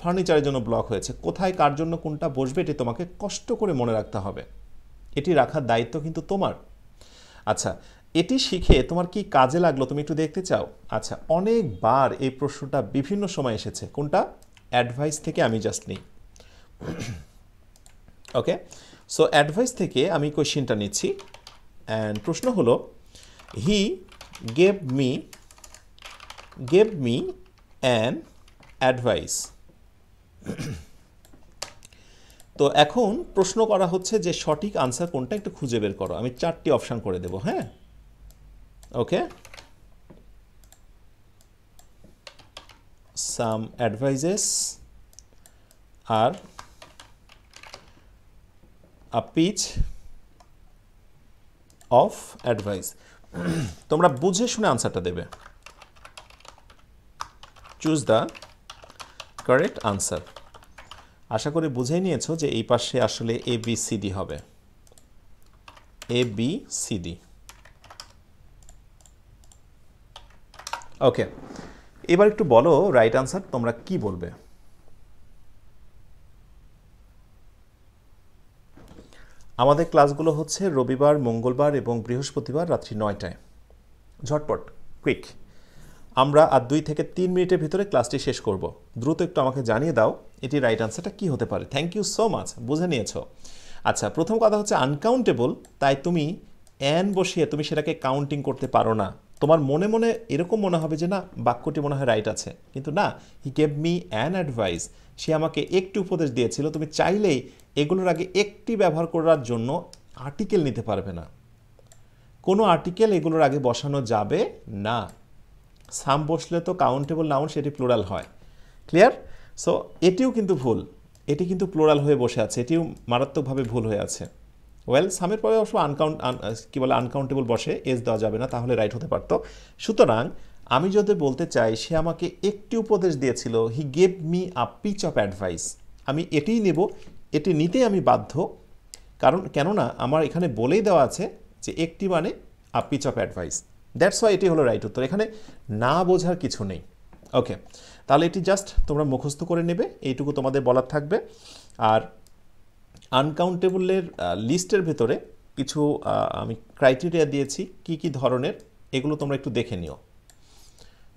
[SPEAKER 1] ফার্নিচারের জন্য ব্লক হয়েছে। কোথায় কার জন্য কোনটা বসবে এটি তোমাকে কষ্ট করে মনে রাখতে হবে, এটি রাখার দায়িত্ব কিন্তু তোমার। আচ্ছা, এটি শিখে তোমার কি কাজে লাগলো তুমি একটু দেখতে চাও? আচ্ছা, অনেকবার এই প্রশ্নটা বিভিন্ন সময় এসেছে। কোনটা? অ্যাডভাইস থেকে আমি জাস্ট নিই। ওকে, সো অ্যাডভাইস থেকে আমি কোয়েশ্চেনটা নিচ্ছি, অ্যান্ড প্রশ্ন হলো, হি গেভ মি অ্যান অ্যাডভাইস। তো এখন প্রশ্ন করা হচ্ছে যে সঠিক আনসার কোনটা, একটু খুঁজে বের করো। আমি 4টি অপশান করে দেব, হ্যাঁ? ওকে, some advices, আর আ পিচ অফ অ্যাডভাইস। তোমরা বুঝে শুনে আনসারটা দেবে। Choose the correct answer. আশা করি বুঝেই নিয়েছো যে এই পাশে আসলে ABCD হবে, ABCD। ওকে, এবার একটু বলো রাইট আনসার তোমরা কি বলবে। আমাদের ক্লাসগুলো হচ্ছে রবিবার, মঙ্গলবার এবং বৃহস্পতিবার রাত্রি 9টায়। ঝটপট, কুইক। আমরা আর 2 থেকে 3 মিনিটের ভিতরে ক্লাসটি শেষ করব। দ্রুত একটু আমাকে জানিয়ে দাও এটি রাইট আনসারটা কি হতে পারে। থ্যাংক ইউ সো মাচ, বুঝে নিয়েছো। আচ্ছা, প্রথম কথা হচ্ছে আনকাউন্টেবল, তাই তুমি অ্যান বসিয়ে তুমি সেটাকে কাউন্টিং করতে পারো না। তোমার মনে মনে এরকম মনে হবে যে না, বাক্যটি মনে হয় রাইট আছে, কিন্তু না। He gave me an advice, সে আমাকে একটি উপদেশ দিয়েছিল। তুমি চাইলেই এগুলোর আগে একটি ব্যবহার করার জন্য আর্টিকেল নিতে পারবে না। কোনো আর্টিকেল এগুলোর আগে বসানো যাবে না। সাম বসলে তো কাউন্টেবল নাউন সেটি প্লুরাল হয়। ক্লিয়ার? সো এটিও কিন্তু ভুল, এটি কিন্তু প্লুরাল হয়ে বসে আছে, এটিও মারাত্মকভাবে ভুল হয়ে আছে। ওয়েল, সামের পরে অবশ্য কি বলে আনকাউন্টেবল বসে, এজ দেওয়া যাবে না, তাহলে রাইট হতে পারতো। সুতরাং আমি যদি বলতে চাই সে আমাকে একটি উপদেশ দিয়েছিল, he gave me a piece of advice, আমি এটিই নেব, এটি নিতেই আমি বাধ্য। কারণ কেননা আমার এখানে বলেই দেওয়া আছে যে একটি মানে a piece of advice. That's why এটি হলো রাইট উত্তর, এখানে না বোঝার কিছু নেই। ওকে, তাহলে এটি জাস্ট তোমরা মুখস্থ করে নেবে, এইটুকু তোমাদের বলার থাকবে। আর আনকাউন্টেবলের লিস্টের ভেতরে কিছু আমি ক্রাইটেরিয়া দিয়েছি কি কি ধরনের, এগুলো তোমরা একটু দেখে নিও।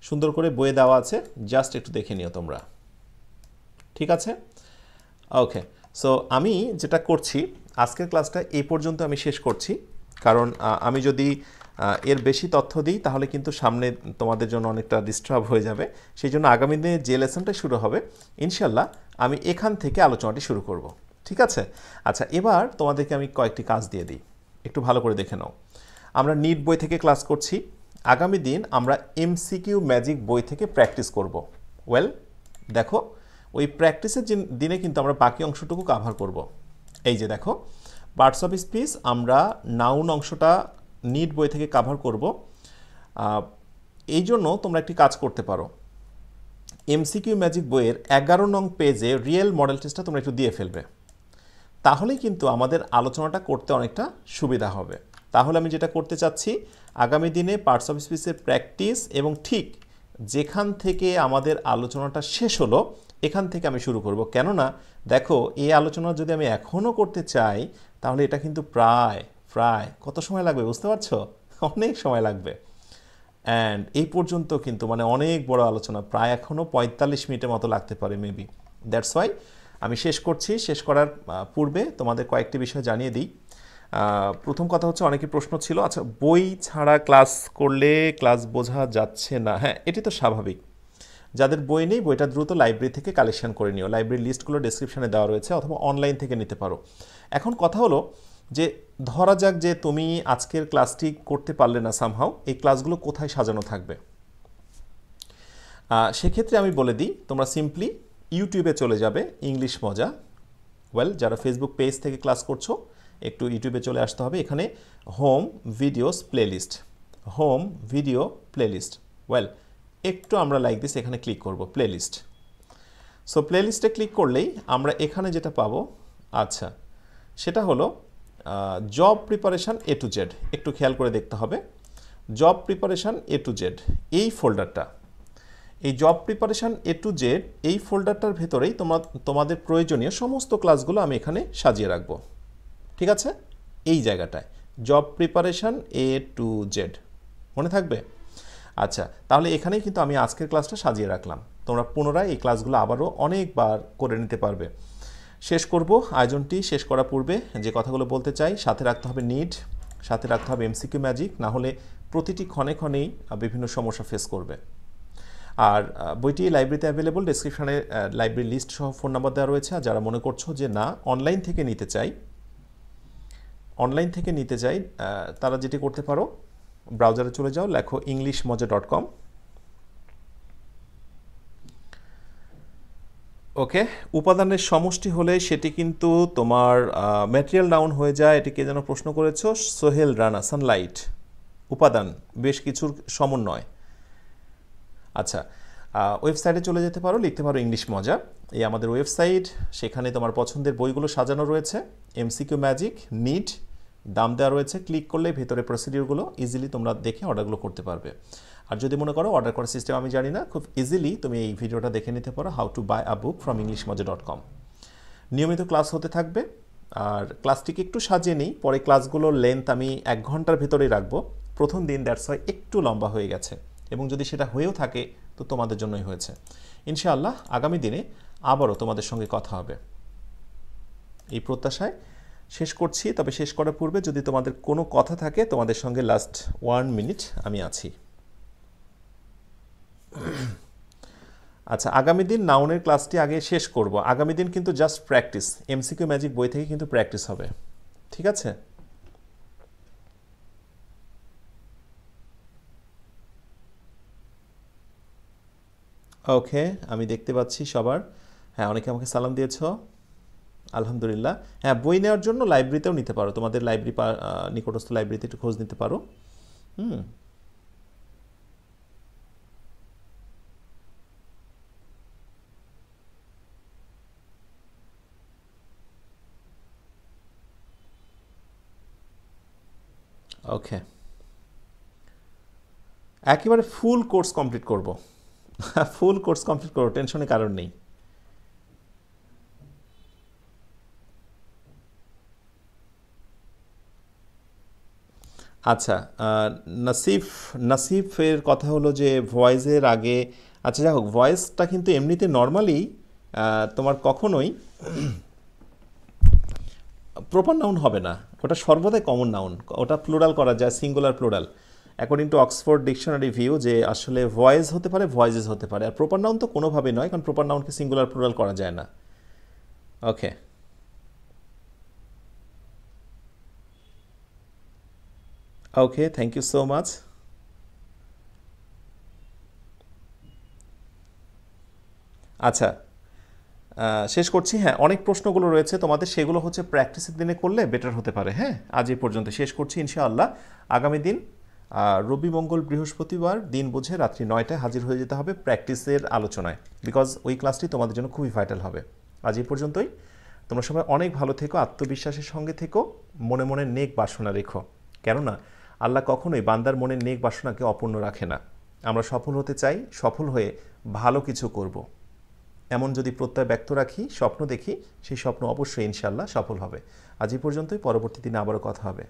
[SPEAKER 1] সুন্দর করে বইয়ে দেওয়া আছে, জাস্ট একটু দেখে নিও তোমরা। ঠিক আছে? ওকে, সো আমি যেটা করছি, আজকের ক্লাসটা এই পর্যন্ত আমি শেষ করছি। কারণ আমি যদি এর বেশি তথ্য দিই তাহলে কিন্তু সামনে তোমাদের জন্য অনেকটা ডিস্টার্ব হয়ে যাবে। সেই জন্য আগামী দিনে যে লেসনটা শুরু হবে ইনশাল্লাহ আমি এখান থেকে আলোচনাটি শুরু করব। ঠিক আছে? আচ্ছা, এবার তোমাদেরকে আমি কয়েকটি কাজ দিয়ে দিই, একটু ভালো করে দেখে নাও। আমরা নিট বই থেকে ক্লাস করছি, আগামী দিন আমরা MCQ ম্যাজিক বই থেকে প্র্যাকটিস করব। ওয়েল, দেখো ওই প্র্যাকটিসের দিনে কিন্তু আমরা বাকি অংশটুকু কাভার করব। এই যে দেখো, পার্টস অফ স্পিচ আমরা নাউন অংশটা নিট বই থেকে কাভার করব। এই জন্য তোমরা একটি কাজ করতে পারো, MCQ ম্যাজিক বইয়ের 11 নং পেজে রিয়েল মডেল টেস্টটা তোমরা একটু দিয়ে ফেলবে, তাহলেই কিন্তু আমাদের আলোচনাটা করতে অনেকটা সুবিধা হবে। তাহলে আমি যেটা করতে চাচ্ছি, আগামী দিনে পার্টস অফ স্পিচের প্র্যাকটিস এবং ঠিক যেখান থেকে আমাদের আলোচনাটা শেষ হলো এখান থেকে আমি শুরু করব। কেননা দেখো, এই আলোচনা যদি আমি এখনও করতে চাই তাহলে এটা কিন্তু প্রায় কত সময় লাগবে বুঝতে পারছো? অনেক সময় লাগবে। অ্যান্ড এই পর্যন্ত কিন্তু মানে অনেক বড় আলোচনা, প্রায় এখনও 45 মিনিটের মতো লাগতে পারে মেবি। দ্যাটস ওয়াই আমি শেষ করছি। শেষ করার পূর্বে তোমাদের কয়েকটি বিষয় জানিয়ে দিই। প্রথম কথা হচ্ছে, অনেকের প্রশ্ন ছিল, আচ্ছা বই ছাড়া ক্লাস করলে ক্লাস বোঝা যাচ্ছে না। হ্যাঁ, এটি তো স্বাভাবিক। যাদের বই নেই বইটা দ্রুত লাইব্রেরি থেকে কালেকশন করে নিও, লাইব্রেরির লিস্টগুলো ডেসক্রিপশনে দেওয়া রয়েছে, অথবা অনলাইন থেকে নিতে পারো। এখন কথা হলো যে ধরা যাক যে তুমি আজকের ক্লাসটি করতে পারলে না সামহাও, এই ক্লাসগুলো কোথায় সাজানো থাকবে? সেক্ষেত্রে আমি বলে দিই, তোমরা সিম্পলি ইউটিউবে চলে যাবে, ইংলিশ মজা। ওয়েল, যারা ফেসবুক পেজ থেকে ক্লাস করছো একটু ইউটিউবে চলে আসতে হবে, এখানে home videos playlist, home video playlist. Well, একটু আমরা লাইক দিস এখানে ক্লিক করব, প্লেলিস্ট। সো প্লেলিস্টে ক্লিক করলেই আমরা এখানে যেটা পাবো, আচ্ছা সেটা হলো job preparation A to Z। একটু খেয়াল করে দেখতে হবে, job preparation A to Z এই ফোল্ডারটা, এই job preparation A to Z এই ফোল্ডারটার ভেতরেই তোমাদের প্রয়োজনীয় সমস্ত ক্লাসগুলো আমি এখানে সাজিয়ে রাখবো। ঠিক আছে? এই জায়গাটায় job preparation A to Z মনে থাকবে? আচ্ছা, তাহলে এখানেই কিন্তু আমি আজকের ক্লাসটা সাজিয়ে রাখলাম। তোমরা পুনরায় এই ক্লাসগুলো আবারও অনেকবার করে নিতে পারবে। শেষ করব, আয়োজনটি শেষ করার পূর্বে যে কথাগুলো বলতে চাই, সাথে রাখতে হবে নিট, সাথে রাখতে হবে MCQ ম্যাজিক, না হলে প্রতিটি ক্ষণে ক্ষণেই বিভিন্ন সমস্যা ফেস করবে। আর বইটি লাইব্রেরিতে অ্যাভেলেবল, ডেসক্রিপশনে লাইব্রেরি লিস্ট সহ ফোন নাম্বার দেওয়া রয়েছে। আর যারা মনে করছো যে না অনলাইন থেকে নিতে চাই, তারা যেটি করতে পারো, ব্রাউজারে চলে যাও, লেখো englishmoja.com। ওকে, উপাদানের সমষ্টি হলে সেটি কিন্তু তোমার ম্যাটেরিয়াল নাউন হয়ে যায়। এটিকে যেন প্রশ্ন করেছো, সোহেল রানা, সানলাইট উপাদান, বেশ কিছুর সমন্বয়। আচ্ছা, ওয়েবসাইটে চলে যেতে পারো, লিখতে পারো ইংলিশ মজা, এই আমাদের ওয়েবসাইট। সেখানে তোমার পছন্দের বইগুলো সাজানো রয়েছে, এমসিকিউ ম্যাজিক, নিট, দাম দেওয়া রয়েছে। ক্লিক করলে ভেতরে প্রসিডিওরগুলো ইজিলি তোমরা দেখে অর্ডারগুলো করতে পারবে। আর যদি মনে করো অর্ডার করার সিস্টেম আমি জানি না, খুব ইজিলি তুমি এই ভিডিওটা দেখে নিতে পারো, how to buy a book from englishmoja.com। নিয়মিত ক্লাস হতে থাকবে, আর ক্লাসটিকে একটু সাজিয়ে নিই, পরে ক্লাসগুলোর লেন্থ আমি 1 ঘন্টার ভেতরেই রাখবো। প্রথম দিন দ্যাটস ওয়াই একটু লম্বা হয়ে গেছে, এবং যদি সেটা হয়েও থাকে তো তোমাদের জন্যই হয়েছে। ইনশাআল্লাহ আগামী দিনে আবারও তোমাদের সঙ্গে কথা হবে এই প্রত্যাশায় শেষ করছি। তবে শেষ করার পূর্বে যদি তোমাদের কোনো কথা থাকে, তোমাদের সঙ্গে লাস্ট 1 মিনিট আমি আছি। আচ্ছা, আগামী দিন নাউনের ক্লাসটি আগে শেষ করব। আগামী দিন কিন্তু জাস্ট প্র্যাকটিস, এমসিকিউ ম্যাজিক বই থেকে কিন্তু প্র্যাকটিস হবে, ঠিক আছে? ওকে, আমি দেখতে পাচ্ছি সবার, হ্যাঁ অনেকে আমাকে সালাম দিয়েছ, আলহামদুলিল্লাহ। হ্যাঁ, বই নেওয়ার জন্য লাইব্রেরিতেও নিতে পারো, তোমাদের লাইব্রেরি নিকটস্থ লাইব্রেরিতে একটু খোঁজ নিতে পারো। হুম, ওকে, একেবারে ফুল কোর্স কমপ্লিট করব। ফুল কোর্স কমপ্লিট করবো, টেনশনের কারণ নেই। আচ্ছা, নাসিফ, নাসিফের কথা হলো যে ভয়েসের আগে, আচ্ছা যাই হোক, ভয়েসটা কিন্তু এমনিতে নর্মালি তোমার কখনোই প্রপার নাউন হবে না, ওটা সর্বদাই কমন নাউন, ওটা প্লুরাল করা যায়, singular plural, according to Oxford dictionary view, যে আসলে ভয়েস হতে পারে, ভয়েসেস হতে পারে, আর প্রপার নাউন তো কোনোভাবেই নয়, কারণ প্রপার নাউনকে সিঙ্গুলার প্লুরাল করা যায় না। ওকে, ওকে, থ্যাংক ইউ সো মাচ। আচ্ছা, শেষ করছি। হ্যাঁ, অনেক প্রশ্নগুলো রয়েছে তোমাদের, সেগুলো হচ্ছে প্র্যাকটিসের দিনে করলে বেটার হতে পারে। হ্যাঁ, আজ এই পর্যন্ত শেষ করছি। ইনশাআল্লাহ আগামী দিন রবি, মঙ্গল, বৃহস্পতিবার দিন বুঝে রাত্রি 9টায় হাজির হয়ে যেতে হবে প্র্যাকটিসের আলোচনায়, বিকজ ওই ক্লাসটি তোমাদের জন্য খুবই ভাইটাল হবে। আজ এই পর্যন্তই। তোমরা সবাই অনেক ভালো থেকো, আত্মবিশ্বাসের সঙ্গে থেকো, মনে মনে নেক বাসনা রেখো, কেননা আল্লাহ কখনোই বান্দার মনে নেক বাসনাকে অপূর্ণ রাখে না। আমরা সফল হতে চাই, সফল হয়ে ভালো কিছু করব, এমন যদি প্রত্যয় ব্যক্ত রাখি, স্বপ্ন দেখি, সেই স্বপ্ন অবশ্যই ইনশাআল্লাহ সফল হবে। আজ এই পর্যন্তই, পরবর্তী দিনে আবারও কথা হবে।